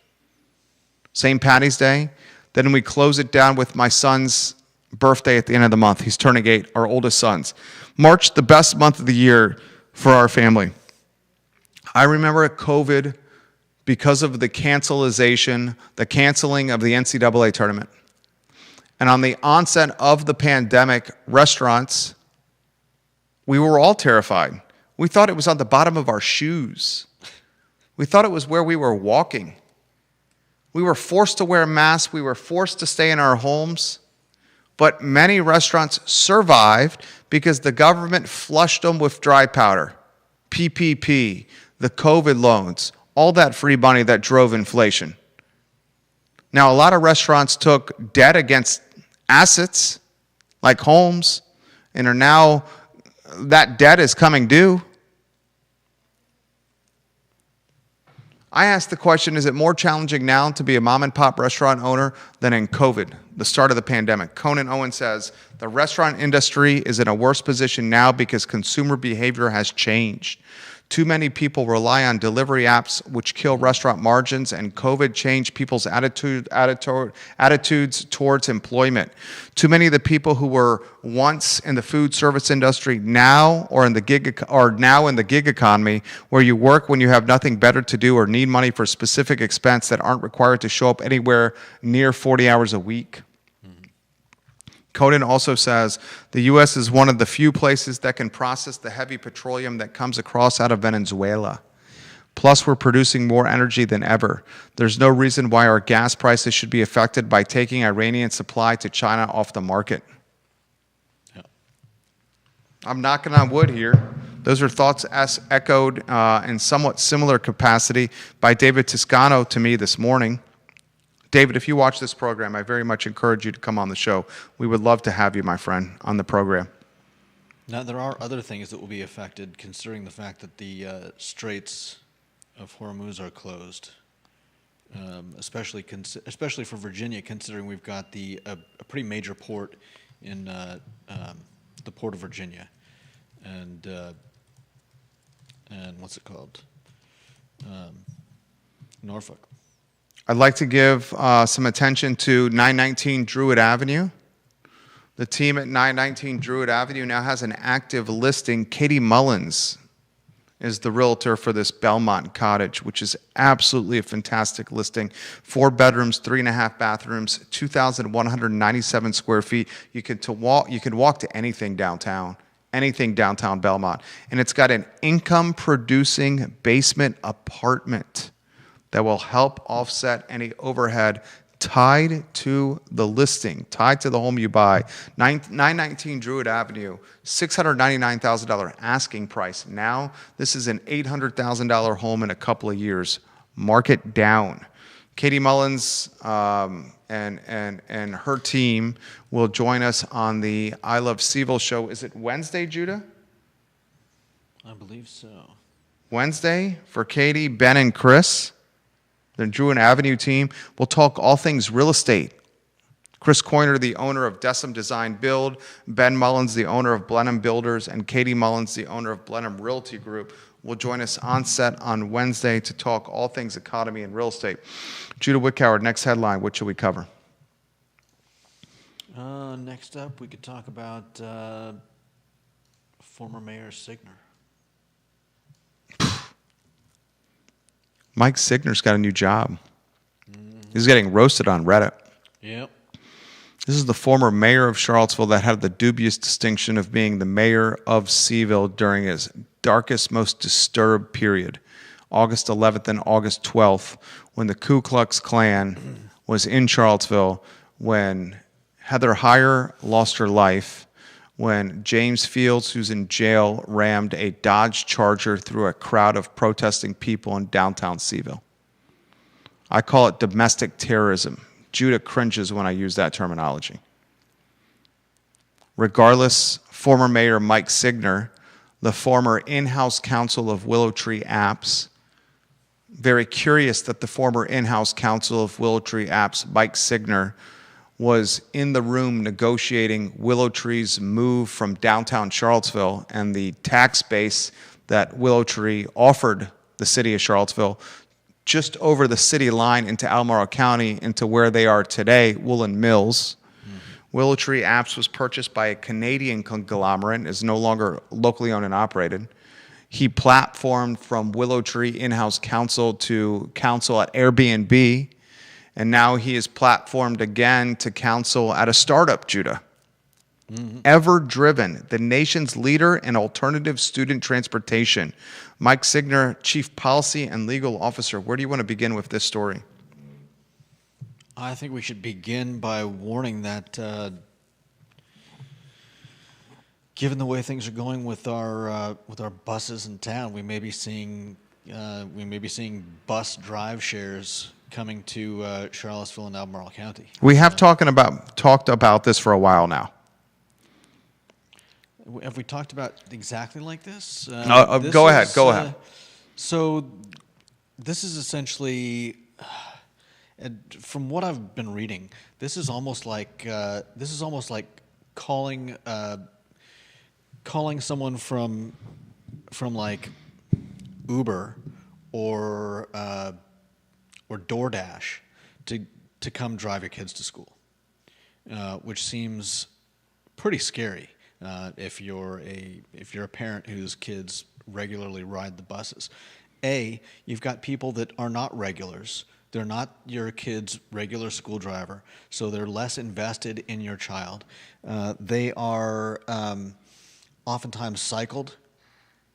St. Paddy's Day. Then we close it down with my son's birthday at the end of the month. He's turning 8, our oldest sons. March, the best month of the year for our family. I remember COVID because of the canceling of the NCAA tournament. And on the onset of the pandemic, restaurants, we were all terrified. We thought it was on the bottom of our shoes. We thought it was where we were walking. We were forced to wear masks. We were forced to stay in our homes. But many restaurants survived because the government flushed them with dry powder, PPP, the COVID loans, all that free money that drove inflation. Now, a lot of restaurants took debt against assets like homes and are now, that debt is coming due. I asked the question, is it more challenging now to be a mom and pop restaurant owner than in COVID, the start of the pandemic? Conan Owen says, the restaurant industry is in a worse position now because consumer behavior has changed. Too many people rely on delivery apps, which kill restaurant margins, and COVID changed people's attitudes towards employment. Too many of the people who were once in the food service industry now in the gig economy, where you work when you have nothing better to do or need money for specific expense that aren't required to show up anywhere near 40 hours a week. Conan also says the U.S. is one of the few places that can process the heavy petroleum that comes across out of Venezuela. Plus, we're producing more energy than ever. There's no reason why our gas prices should be affected by taking Iranian supply to China off the market. Yeah. I'm knocking on wood here. Those are thoughts as echoed in somewhat similar capacity by David Toscano to me this morning. David, if you watch this program, I very much encourage you to come on the show. We would love to have you, my friend, on the program. Now, there are other things that will be affected, considering the fact that the Straits of Hormuz are closed, especially for Virginia, considering we've got a pretty major port in the Port of Virginia, and what's it called? Norfolk. I'd like to give some attention to 919 Druid Avenue. The team at 919 Druid Avenue now has an active listing. Katie Mullins is the realtor for this Belmont cottage, which is absolutely a fantastic listing. 4 bedrooms, 3.5 bathrooms, 2,197 square feet. You can walk to anything downtown Belmont. And it's got an income-producing basement apartment that will help offset any overhead tied to the listing, tied to the home you buy. 919 Druid Avenue, $699,000 asking price. Now, this is an $800,000 home in a couple of years. Mark it down. Katie Mullins and her team will join us on the I Love CVille show. Is it Wednesday, Judah? I believe so. Wednesday for Katie, Ben, and Chris. The Druin Avenue team will talk all things real estate. Chris Coyner, the owner of Decim Design Build, Ben Mullins, the owner of Blenheim Builders, and Katie Mullins, the owner of Blenheim Realty Group, will join us on set on Wednesday to talk all things economy and real estate. Judah Wickhauer, next headline, what should we cover? Next up, we could talk about former Mayor Signer. Mike Signer's got a new job. He's getting roasted on Reddit. Yep. This is the former mayor of Charlottesville that had the dubious distinction of being the mayor of CVille during his darkest, most disturbed period, August 11th and August 12th, when the Ku Klux Klan was in Charlottesville, when Heather Heyer lost her life, when James Fields, who's in jail, rammed a Dodge Charger through a crowd of protesting people in downtown CVille. I call it domestic terrorism. Judah cringes when I use that terminology. Regardless, former Mayor Mike Signer, the former in-house counsel of Willow Tree Apps, very curious that the former in-house counsel of Willow Tree Apps, Mike Signer, was in the room negotiating Willow Tree's move from downtown Charlottesville and the tax base that Willow Tree offered the city of Charlottesville just over the city line into Albemarle County into where they are today, Woolen Mills. Willow Tree Apps was purchased by a Canadian conglomerate and is no longer locally owned and operated. He platformed from Willow Tree in-house counsel to counsel at Airbnb, and now he is platformed again to counsel at a startup, Judah. Ever Driven, the nation's leader in alternative student transportation. Mike Signer, Chief Policy and Legal Officer. Where do you want to begin with this story? I think we should begin by warning that given the way things are going with our buses in town, we may be seeing bus drive shares coming to Charlottesville and Albemarle County. We have talked about this for a while now. Have we talked about exactly like this? Go ahead. So this is essentially, from what I've been reading, this is almost like calling someone from like Uber or DoorDash to come drive your kids to school, which seems pretty scary. If you're a parent whose kids regularly ride the buses. You've got people that are not regulars. They're not your kid's regular school driver, so they're less invested in your child. They are oftentimes cycled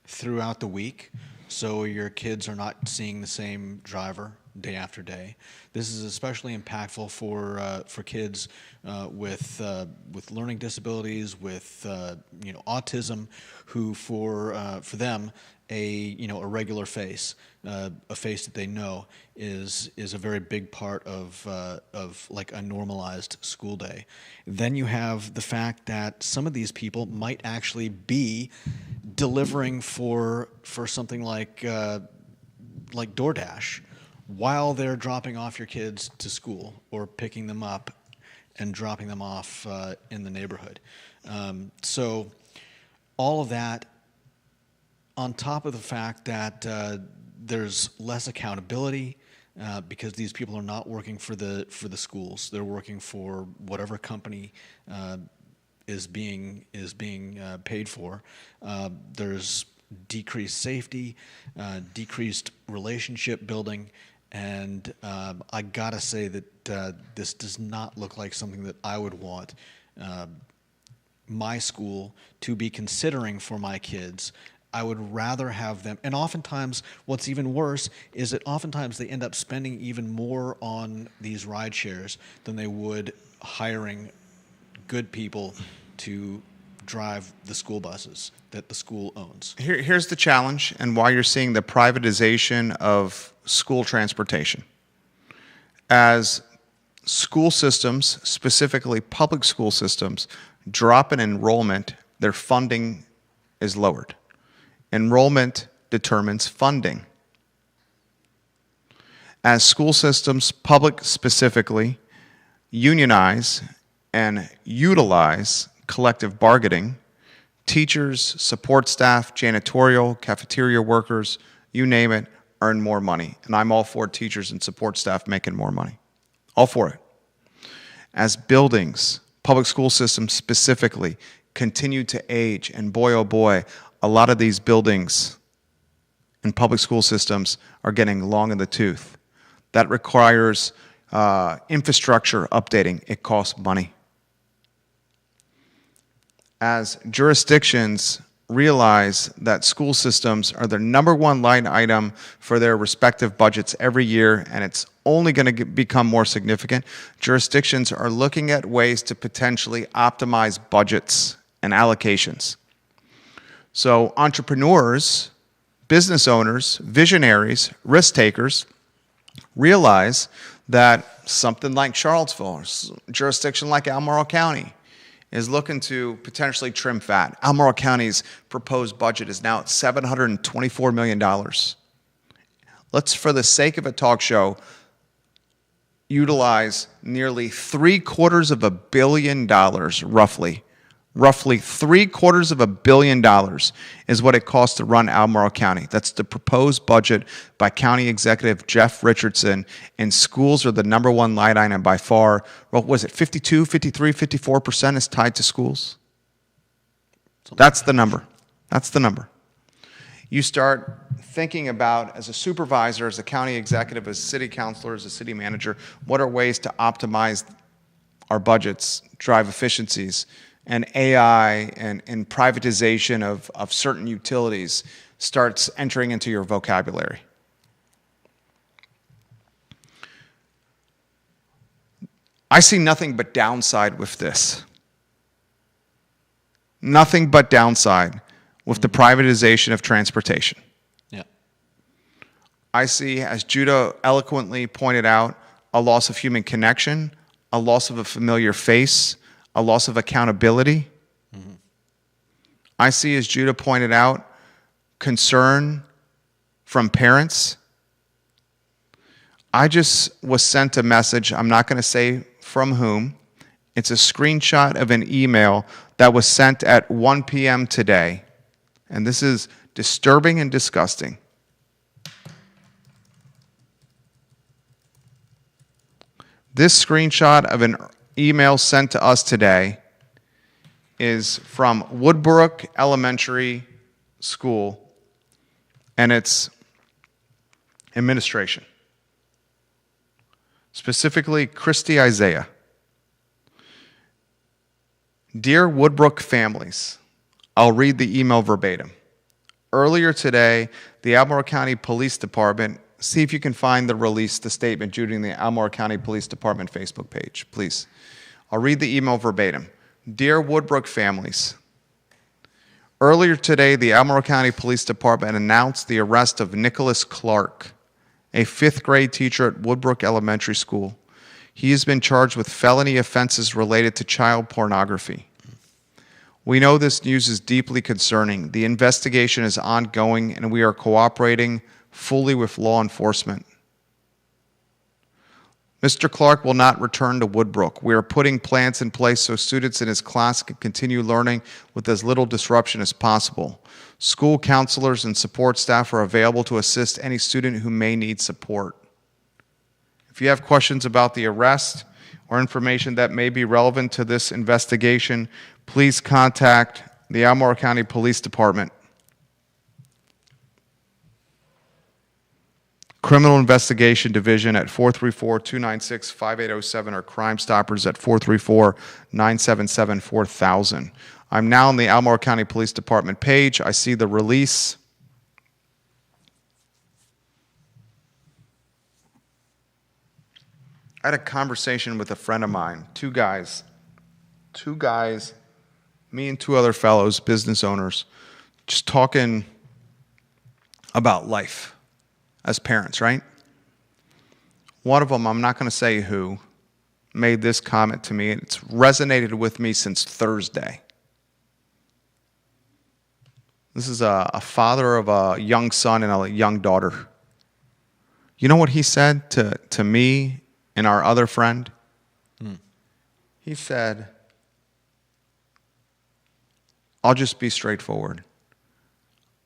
throughout the week, so your kids are not seeing the same driver day after day. This is especially impactful for kids with learning disabilities, with autism, who for them a regular face, a face that they know is a very big part of like a normalized school day. Then you have the fact that some of these people might actually be delivering for something like DoorDash while they're dropping off your kids to school or picking them up and dropping them off in the neighborhood. So all of that, on top of the fact that there's less accountability because these people are not working for the schools. They're working for whatever company is being paid for. There's decreased safety, decreased relationship building, and I gotta say that this does not look like something that I would want my school to be considering for my kids. I would rather have them, and oftentimes what's even worse is that oftentimes they end up spending even more on these ride shares than they would hiring good people to drive the school buses that the school owns. Here's the challenge and why you're seeing the privatization of school transportation. As school systems, specifically public school systems, drop in enrollment, their funding is lowered. Enrollment determines funding. As school systems, public specifically, unionize and utilize collective bargaining, teachers, support staff, janitorial, cafeteria workers, you name it, earn more money. And I'm all for teachers and support staff making more money. All for it. As buildings, public school systems specifically, continue to age, and boy, oh boy, a lot of these buildings in public school systems are getting long in the tooth. That requires infrastructure updating. It costs money. As jurisdictions realize that school systems are the number one line item for their respective budgets every year, and it's only going to become more significant, jurisdictions are looking at ways to potentially optimize budgets and allocations. So entrepreneurs, business owners, visionaries, risk takers realize that something like Charlottesville, a jurisdiction like Albemarle County, is looking to potentially trim fat. Albemarle County's proposed budget is now at $724 million. Let's, for the sake of a talk show, utilize nearly $750 million, roughly. Roughly $750 million is what it costs to run Albemarle County. That's the proposed budget by County Executive Jeff Richardson, and schools are the number one line item by far. What was it, 52, 53, 54% is tied to schools? That's the number. That's the number. You start thinking about, as a supervisor, as a county executive, as a city councilor, as a city manager, what are ways to optimize our budgets, drive efficiencies, and AI and privatization of certain utilities starts entering into your vocabulary. I see nothing but downside with this. Nothing but downside with the privatization of transportation. Yeah. I see, as Judah eloquently pointed out, a loss of human connection, a loss of a familiar face, a loss of accountability. Mm-hmm. I see, as Judah pointed out, concern from parents. I just was sent a message, I'm not going to say from whom. It's a screenshot of an email that was sent at 1 p.m. today. And this is disturbing and disgusting. This screenshot of an email sent to us today is from Woodbrook Elementary School, and it's administration. Specifically, Christy Isaiah. Dear Woodbrook families, I'll read the email verbatim. Earlier today, the Albemarle County Police Department, see if you can find the statement, Judy, in the Albemarle County Police Department Facebook page, please. I'll read the email verbatim. Dear Woodbrook families, earlier today, the Albemarle County Police Department announced the arrest of Nicholas Clark, a 5th grade teacher at Woodbrook Elementary School. He has been charged with felony offenses related to child pornography. We know this news is deeply concerning. The investigation is ongoing, and we are cooperating fully with law enforcement. Mr. Clark will not return to Woodbrook. We are putting plans in place so students in his class can continue learning with as little disruption as possible. School counselors and support staff are available to assist any student who may need support. If you have questions about the arrest or information that may be relevant to this investigation, please contact the Albemarle County Police Department. Criminal Investigation Division at 434-296-5807 or Crime Stoppers at 434-977-4000. I'm now on the Albemarle County Police Department page. I see the release. I had a conversation with a friend of mine, two guys, me and 2 other fellows, business owners, just talking about life as parents, right? One of them, I'm not going to say who, made this comment to me. It's resonated with me since Thursday. This is a father of a young son and a young daughter. You know what he said to me and our other friend? He said, I'll just be straightforward.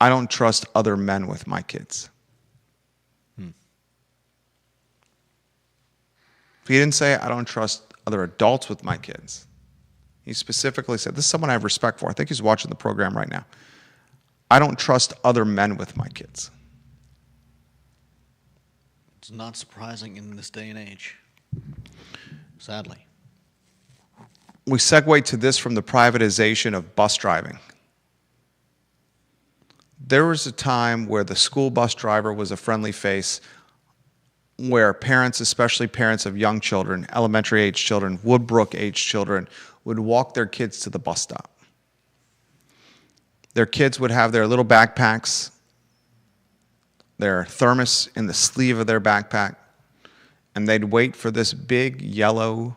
I don't trust other men with my kids. He didn't say, I don't trust other adults with my kids. He specifically said, this is someone I have respect for. I think he's watching the program right now. I don't trust other men with my kids. It's not surprising in this day and age, sadly. We segue to this from the privatization of bus driving. There was a time where the school bus driver was a friendly face, where parents, especially parents of young children, elementary age children, Woodbrook age children, would walk their kids to the bus stop. Their kids would have their little backpacks, their thermos in the sleeve of their backpack, and they'd wait for this big yellow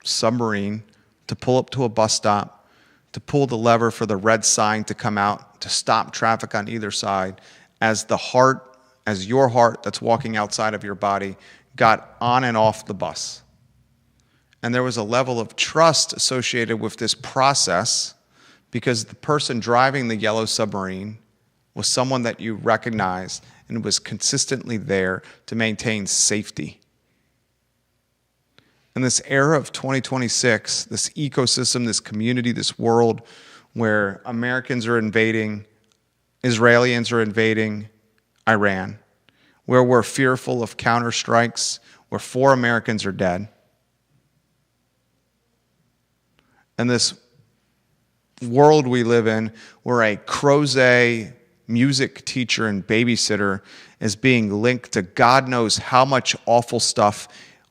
submarine to pull up to a bus stop, to pull the lever for the red sign to come out, to stop traffic on either side, as your heart that's walking outside of your body got on and off the bus. And there was a level of trust associated with this process because the person driving the yellow submarine was someone that you recognized and was consistently there to maintain safety. In this era of 2026, this ecosystem, this community, this world where Americans are invading, Israelis are invading Iran, where we're fearful of counterstrikes, where 4 Americans are dead. And this world we live in, where a Crozet music teacher and babysitter is being linked to God knows how much awful stuff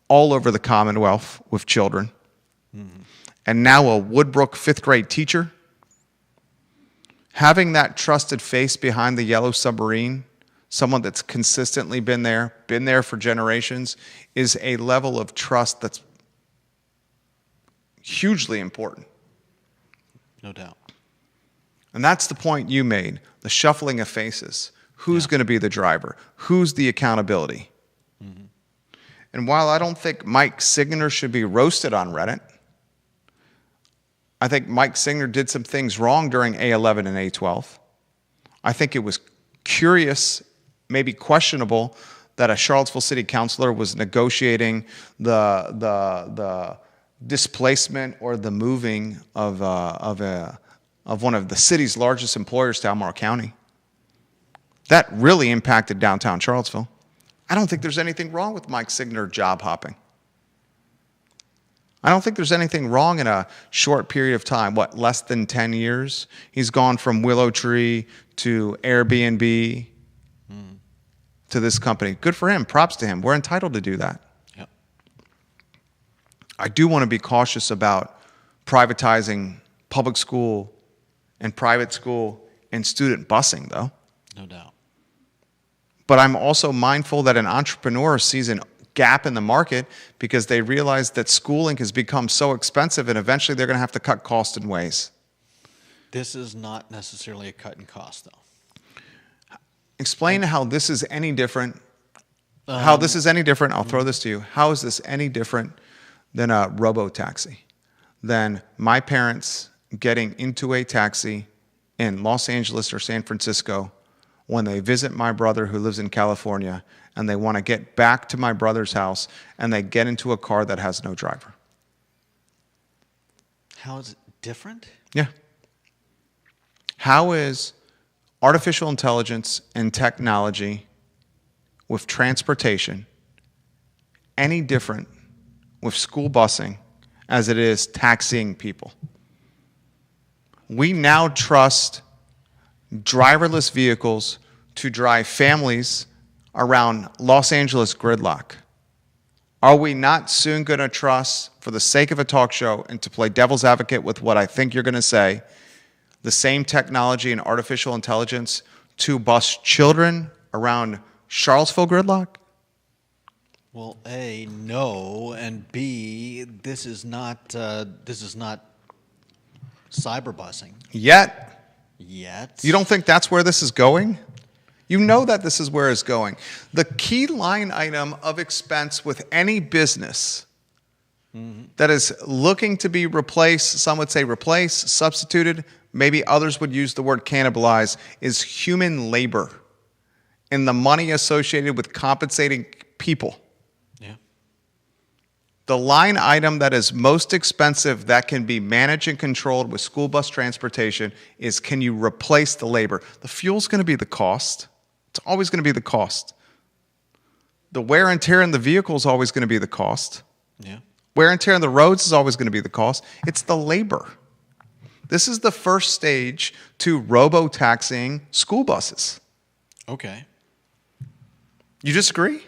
all over the Commonwealth with children. And now a Woodbrook 5th grade teacher, having that trusted face behind the yellow submarine, someone that's consistently been there for generations, is a level of trust that's hugely important. No doubt. And that's the point you made, the shuffling of faces. Who's going to be the driver? Who's the accountability? And while I don't think Mike Signer should be roasted on Reddit, I think Mike Signer did some things wrong during A11 and A12. I think it was curious, maybe questionable, that a Charlottesville city councilor was negotiating the displacement or the moving of one of the city's largest employers to Albemarle County. That really impacted downtown Charlottesville. I don't think there's anything wrong with Mike Signer job hopping. I don't think there's anything wrong in a short period of time, less than 10 years? He's gone from Willow Tree to Airbnb to this company. Good for him. Props to him. We're entitled to do that. Yep. I do want to be cautious about privatizing public school and private school and student busing, though. No doubt. But I'm also mindful that an entrepreneur sees a gap in the market because they realize that schooling has become so expensive and eventually they're going to have to cut costs in ways. This is not necessarily a cut in cost, though. Explain how this is any different. How this is any different. I'll throw this to you. How is this any different than a robo-taxi? Than my parents getting into a taxi in Los Angeles or San Francisco when they visit my brother who lives in California and they want to get back to my brother's house and they get into a car that has no driver. How is it different? Yeah. How is artificial intelligence and technology with transportation any different with school busing as it is taxiing people? We now trust driverless vehicles to drive families around Los Angeles gridlock. Are we not soon going to trust, for the sake of a talk show and to play devil's advocate with what I think you're going to say, the same technology and artificial intelligence to bus children around Charlottesville gridlock? Well, A, no, and B, this is not cyberbusing Yet, yet. you don't think that's where this is going? You know that this is where it's going. The key line item of expense with any business that is looking to be replaced, some would say replaced, substituted, maybe others would use the word cannibalize, is human labor and the money associated with compensating people. Yeah. The line item that is most expensive that can be managed and controlled with school bus transportation is, can you replace the labor? The fuel's going to be the cost. It's always going to be the cost. The wear and tear in the vehicle is always going to be the cost. Yeah. Wear and tear on the roads is always going to be the cost. It's the labor. This is the first stage to robo-taxing school buses. Okay. You disagree?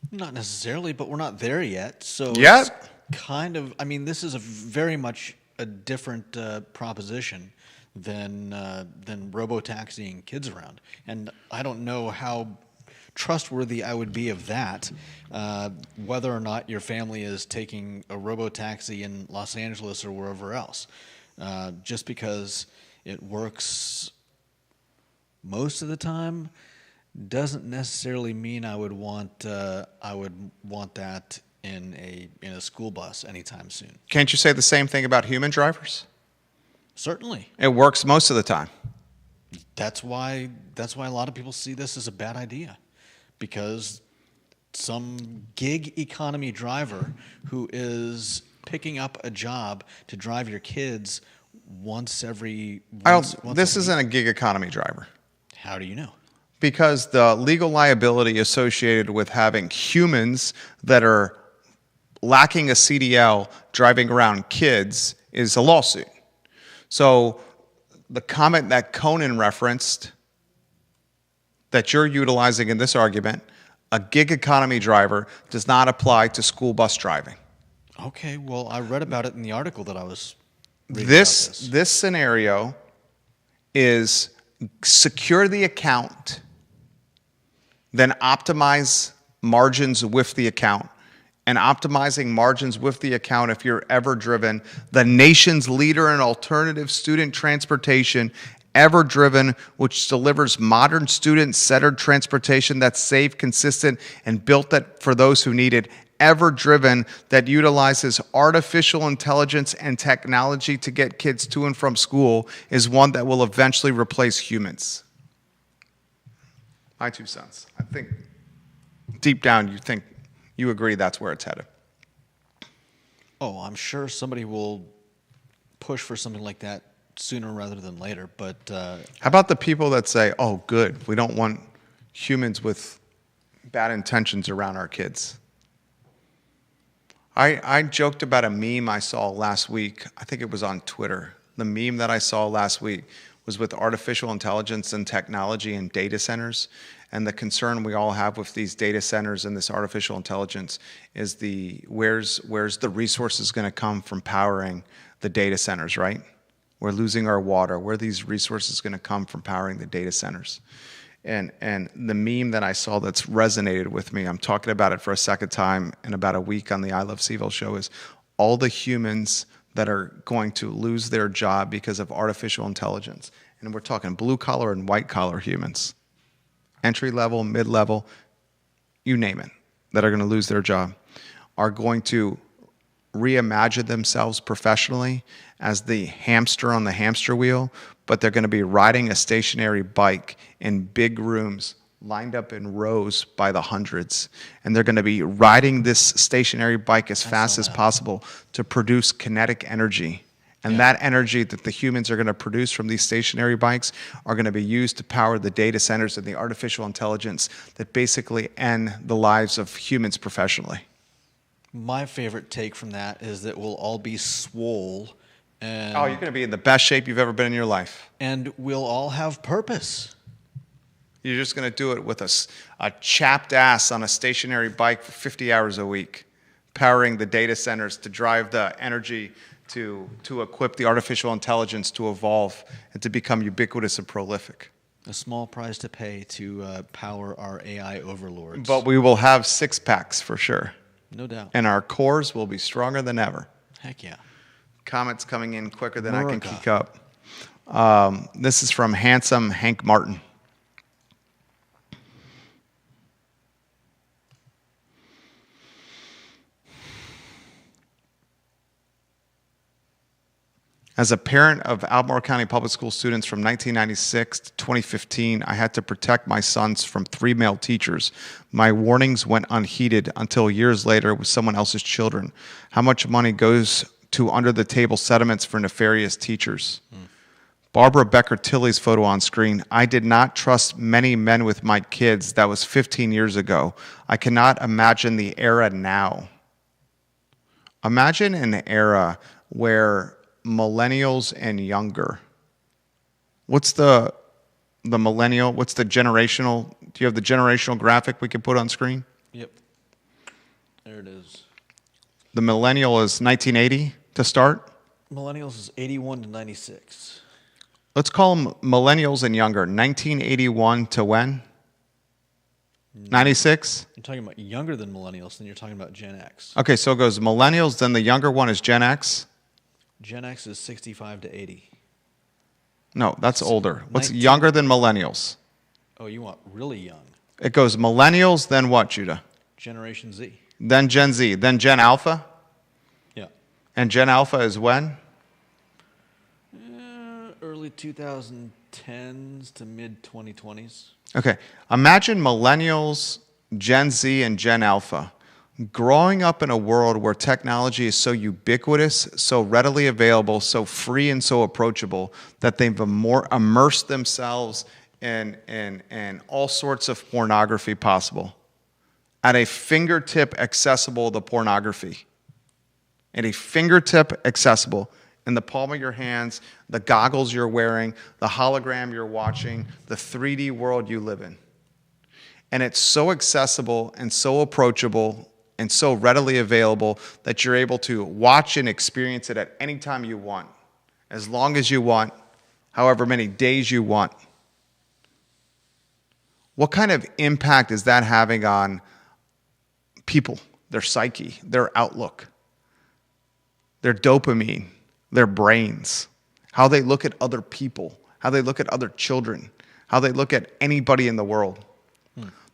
Not necessarily, but we're not there yet. So Yet. it's kind of, I mean, this is a very much a different proposition than robo-taxiing kids around. And I don't know how trustworthy I would be of that, whether or not your family is taking a robo-taxi in Los Angeles or wherever else. Just because it works most of the time doesn't necessarily mean I would want that in a school bus anytime soon. Can't you say the same thing about human drivers? Certainly. It works most of the time. That's why a lot of people see this as a bad idea, because some gig economy driver who is picking up a job to drive your kids once every once This a isn't a gig economy driver. week. How do you know? Because the legal liability associated with having humans that are lacking a CDL driving around kids is a lawsuit. So the comment that Conan referenced that you're utilizing in this argument, a gig economy driver, does not apply to school bus driving. Okay, well, I read about it in the article that I was reading This scenario is secure the account, then optimize margins with the account. And optimizing margins with the account, if you're ever driven, the nation's leader in alternative student transportation, ever driven, which delivers modern student-centered transportation that's safe, consistent, and built that for those who need it. Ever driven, that utilizes artificial intelligence and technology to get kids to and from school, is one that will eventually replace humans. My 2 cents. I think deep down you agree that's where it's headed. Oh, I'm sure somebody will push for something like that sooner rather than later, but How about the people that say, oh, good, we don't want humans with bad intentions around our kids? I joked about a meme I saw last week. I think it was on Twitter. The meme that I saw last week was with artificial intelligence and technology and data centers. And the concern we all have with these data centers and this artificial intelligence is where's the resources going to come from powering the data centers, right? We're losing our water. Where are these resources going to come from powering the data centers? And the meme that I saw that's resonated with me, I'm talking about it for a second time in about a week on the I Love CVille show, is all the humans that are going to lose their job because of artificial intelligence. And we're talking blue collar and white collar humans, entry level, mid level, you name it, that are going to lose their job, are going to reimagine themselves professionally as the hamster on the hamster wheel, but they're going to be riding a stationary bike in big rooms lined up in rows by the hundreds. And they're going to be riding this stationary bike as fast as possible to produce kinetic energy. And that energy that the humans are going to produce from these stationary bikes are going to be used to power the data centers and the artificial intelligence that basically end the lives of humans professionally. my favorite take from that is that we'll all be swole and Oh, you're going to be in the best shape you've ever been in your life. and we'll all have purpose. You're just going to do it with a chapped ass on a stationary bike for 50 hours a week, powering the data centers to drive the energy to equip the artificial intelligence to evolve and to become ubiquitous and prolific. A small price to pay to power our AI overlords. But we will have six packs for sure. No doubt. And our cores will be stronger than ever. Heck yeah. Comments coming in quicker than I can America. keep up. This is from Handsome Hank Martin. As a parent of Albemarle County Public School students from 1996 to 2015, I had to protect my sons from 3 male teachers. My warnings went unheeded until years later with someone else's children. How much money goes to under-the-table settlements for nefarious teachers? Barbara Becker Tilley's photo on screen. I did not trust many men with my kids. That was 15 years ago. I cannot imagine the era now. Imagine an era where millennials and younger. What's the millennial? What's the generational? Do you have the generational graphic we can put on screen? Yep. There it is. The millennial is 1980 to start. Millennials is 81 to 96. Let's call them millennials and younger. 1981 to when? 96? You're talking about younger than millennials, then you're talking about Gen X. Okay, so it goes millennials, then the younger one is Gen X. Gen X is 65 to 80. No, that's older. What's 19 younger than millennials? Oh, you want really young. It goes millennials, then what, Judah? Generation Z. Then Gen Z, then Gen Alpha. Yeah. And Gen Alpha is when? Early 2010s to mid 2020s. Okay, imagine millennials, Gen Z, and Gen Alpha growing up in a world where technology is so ubiquitous, so readily available, so free and so approachable that they've immersed themselves in all sorts of pornography possible. At a fingertip accessible, the pornography. At a fingertip accessible, in the palm of your hands, the goggles you're wearing, the hologram you're watching, the 3D world you live in. And it's so accessible and so approachable and so readily available that you're able to watch and experience it at any time you want, as long as you want, however many days you want. What kind of impact is that having on people, their psyche, their outlook, their dopamine, their brains, how they look at other people, how they look at other children, how they look at anybody in the world?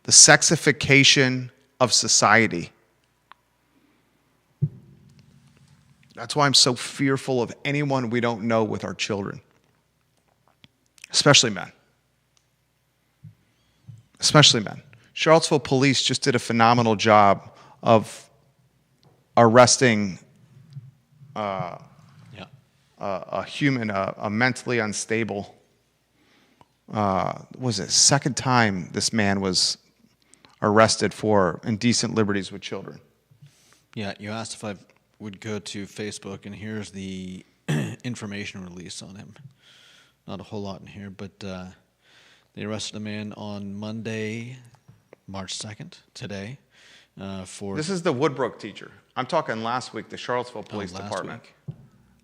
The sexification of society. That's why I'm so fearful of anyone we don't know with our children, especially men. Especially men. Charlottesville police just did a phenomenal job of arresting a human, a mentally unstable. Was it second time this man was arrested for indecent liberties with children? Yeah, you asked if I would go to Facebook, and here's the information release on him. Not a whole lot in here, but they arrested a man on Monday, March 2nd, today, for... This is the Woodbrook teacher. I'm talking last week, the Charlottesville Police Department. Week.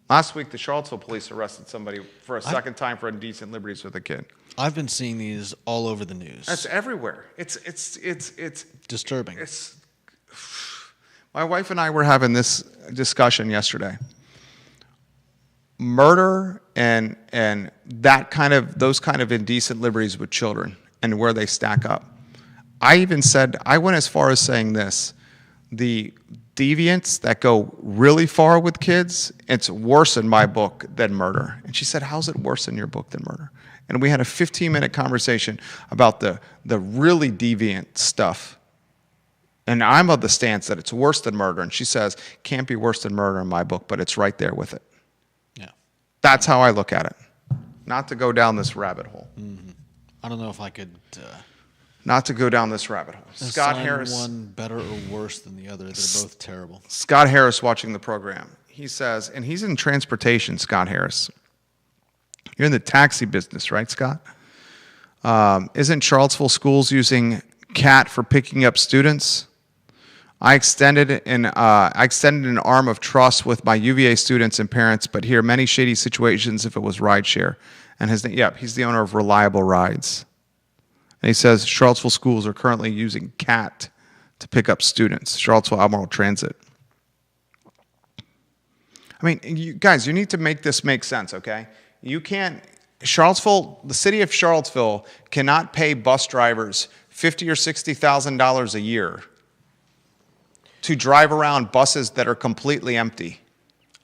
Last week, the Charlottesville Police arrested somebody for a second time for indecent liberties with a kid. I've been seeing these all over the news. That's everywhere. It's disturbing. My wife and I were having this discussion yesterday. Murder and those kind of indecent liberties with children and where they stack up. I went as far as saying this: the deviants that go really far with kids, it's worse in my book than murder. And she said, how's it worse in your book than murder? And we had a 15-minute conversation about the really deviant stuff. And I'm of the stance that it's worse than murder. And she says, can't be worse than murder in my book, but it's right there with it. Yeah. That's how I look at it. Not to go down this rabbit hole. Mm-hmm. I don't know if I could... Not to go down this rabbit hole. Scott Harris. One better or worse than the other. They're both terrible. Scott Harris watching the program. He says, and he's in transportation, Scott Harris. You're in the taxi business, right, Scott? Isn't Charlottesville schools using CAT for picking up students? I extended an arm of trust with my UVA students and parents, but hear many shady situations if it was rideshare. And he's the owner of Reliable Rides. And he says Charlottesville schools are currently using CAT to pick up students, Charlottesville Albemarle Transit. I mean, you guys, you need to make this make sense, okay? You can't, the city of Charlottesville cannot pay bus drivers $50,000 or $60,000 a year to drive around buses that are completely empty.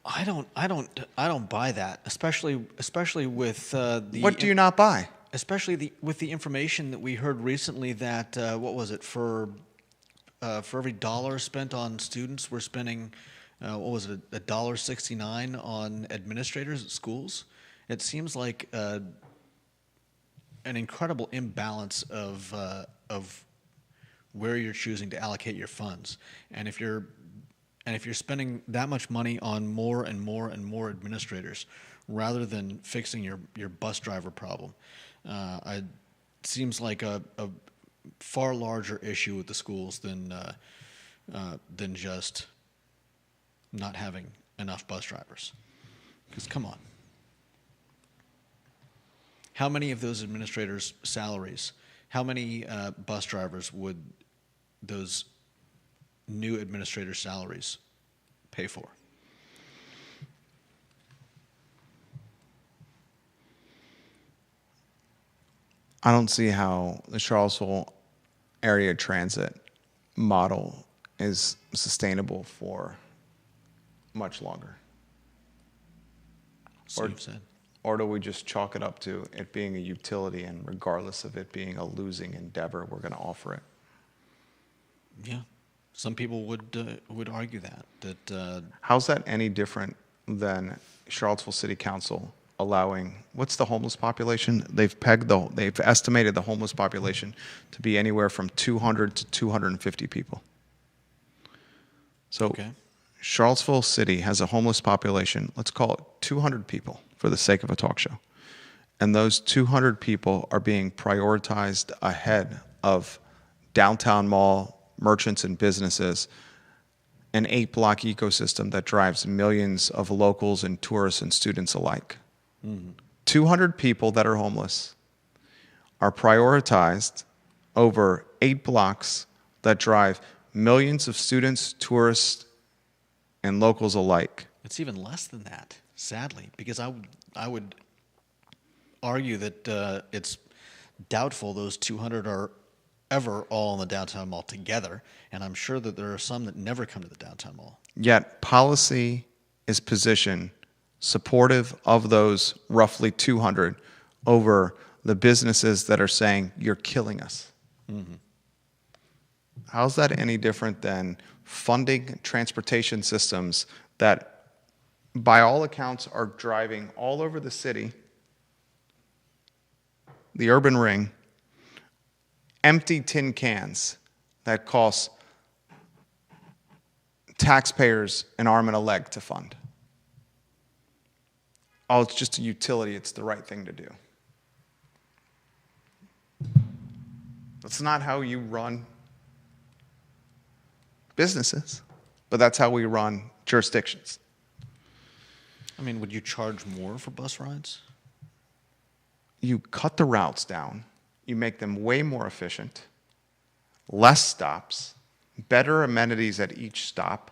I don't buy that, especially with the. What do you not buy? Especially with the information that we heard recently that what was it for every dollar spent on students, we're spending what was it, $1.69 on administrators at schools. It seems like an incredible imbalance of where you're choosing to allocate your funds, and if you're spending that much money on more and more and more administrators rather than fixing your bus driver problem, it seems like a far larger issue with the schools than just not having enough bus drivers. Because come on, how many of those administrators' salaries, how many bus drivers would those new administrator salaries pay for? I don't see how the Charlottesville area transit model is sustainable for much longer. So you've said. Or do we just chalk it up to it being a utility, and regardless of it being a losing endeavor, we're going to offer it? Yeah, some people would argue that. How's that any different than Charlottesville City Council allowing, what's the homeless population? They've estimated the homeless population to be anywhere from 200 to 250 people. So Okay. Charlottesville City has a homeless population, let's call it 200 people for the sake of a talk show. And those 200 people are being prioritized ahead of downtown mall, merchants and businesses, an 8-block ecosystem that drives millions of locals and tourists and students alike. 200 people that are homeless are prioritized over 8 blocks that drive millions of students, tourists, and locals alike. It's even less than that, sadly, because I would argue that it's doubtful those 200 are ever all in the downtown mall together, and I'm sure that there are some that never come to the downtown mall. Yet policy is positioned supportive of those roughly 200 over the businesses that are saying, you're killing us. Mm-hmm. How's that any different than funding transportation systems that, by all accounts, are driving all over the city, the urban ring, empty tin cans that cost taxpayers an arm and a leg to fund? Oh, it's just a utility. It's the right thing to do. That's not how you run businesses, but that's how we run jurisdictions. I mean, would you charge more for bus rides? You cut the routes down. You make them way more efficient, less stops, better amenities at each stop.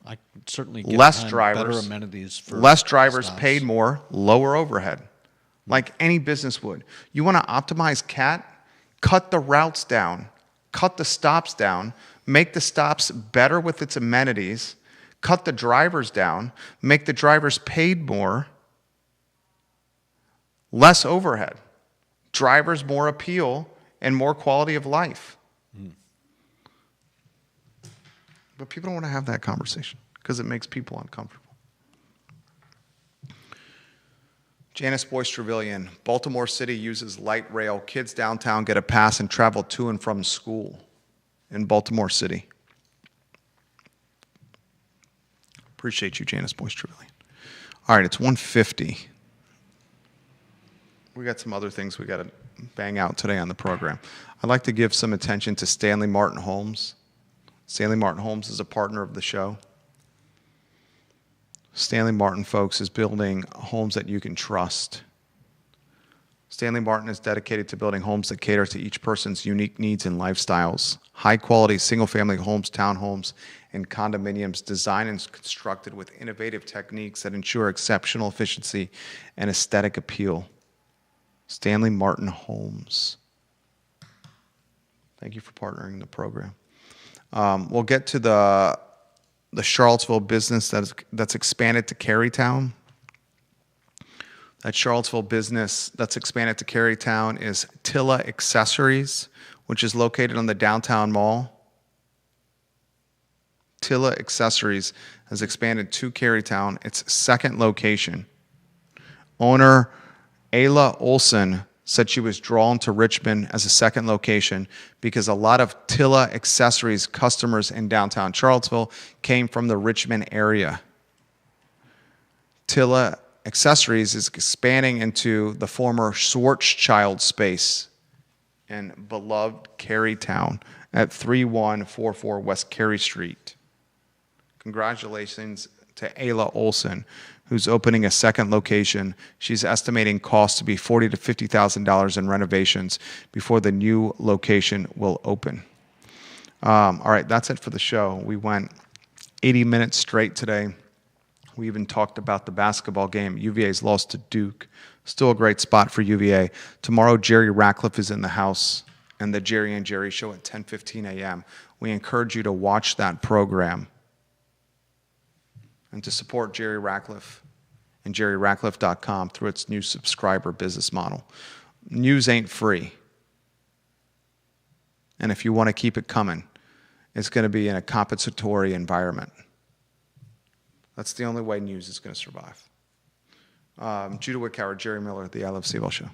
I certainly get Less behind drivers, better amenities for less drivers stops. paid more, lower overhead, like any business would. You want to optimize CAT? Cut the routes down, cut the stops down, make the stops better with its amenities, cut the drivers down, make the drivers paid more, less overhead, drivers more appeal, and more quality of life. But people don't want to have that conversation because it makes people uncomfortable. Janice Boyce Trevelyan, Baltimore City uses light rail. Kids downtown get a pass and travel to and from school in Baltimore City. Appreciate you, Janice Boyce Trevelyan. All right, it's 1:50. We got some other things we got to bang out today on the program. I'd like to give some attention to Stanley Martin Holmes. Stanley Martin Homes is a partner of the show. Stanley Martin, folks, is building homes that you can trust. Stanley Martin is dedicated to building homes that cater to each person's unique needs and lifestyles. High-quality single-family homes, townhomes, and condominiums designed and constructed with innovative techniques that ensure exceptional efficiency and aesthetic appeal. Stanley Martin Homes. Thank you for partnering the program. We'll get to the Charlottesville business that's expanded to Carytown. That Charlottesville business that's expanded to Carytown is Tilla Accessories, which is located on the downtown mall. Tilla Accessories has expanded to Carytown, its second location. Owner Ayla Olson said she was drawn to Richmond as a second location because a lot of Tilla Accessories customers in downtown Charlottesville came from the Richmond area. Tilla Accessories is expanding into the former Schwarzschild space in beloved Carytown at 3144 West Cary Street. Congratulations to Ayla Olson, who's opening a second location. She's estimating costs to be $40,000 to $50,000 in renovations before the new location will open. All right, that's it for the show. We went 80 minutes straight today. We even talked about the basketball game. UVA's lost to Duke. Still a great spot for UVA. Tomorrow, Jerry Ratcliffe is in the house, and the Jerry and Jerry show at 10:15 a.m. We encourage you to watch that program and to support Jerry Ratcliffe and jerryratcliffe.com through its new subscriber business model. News ain't free. And if you want to keep it coming, it's going to be in a compensatory environment. That's the only way news is going to survive. Judah Wickower, Jerry Miller, The I Love CVille Show.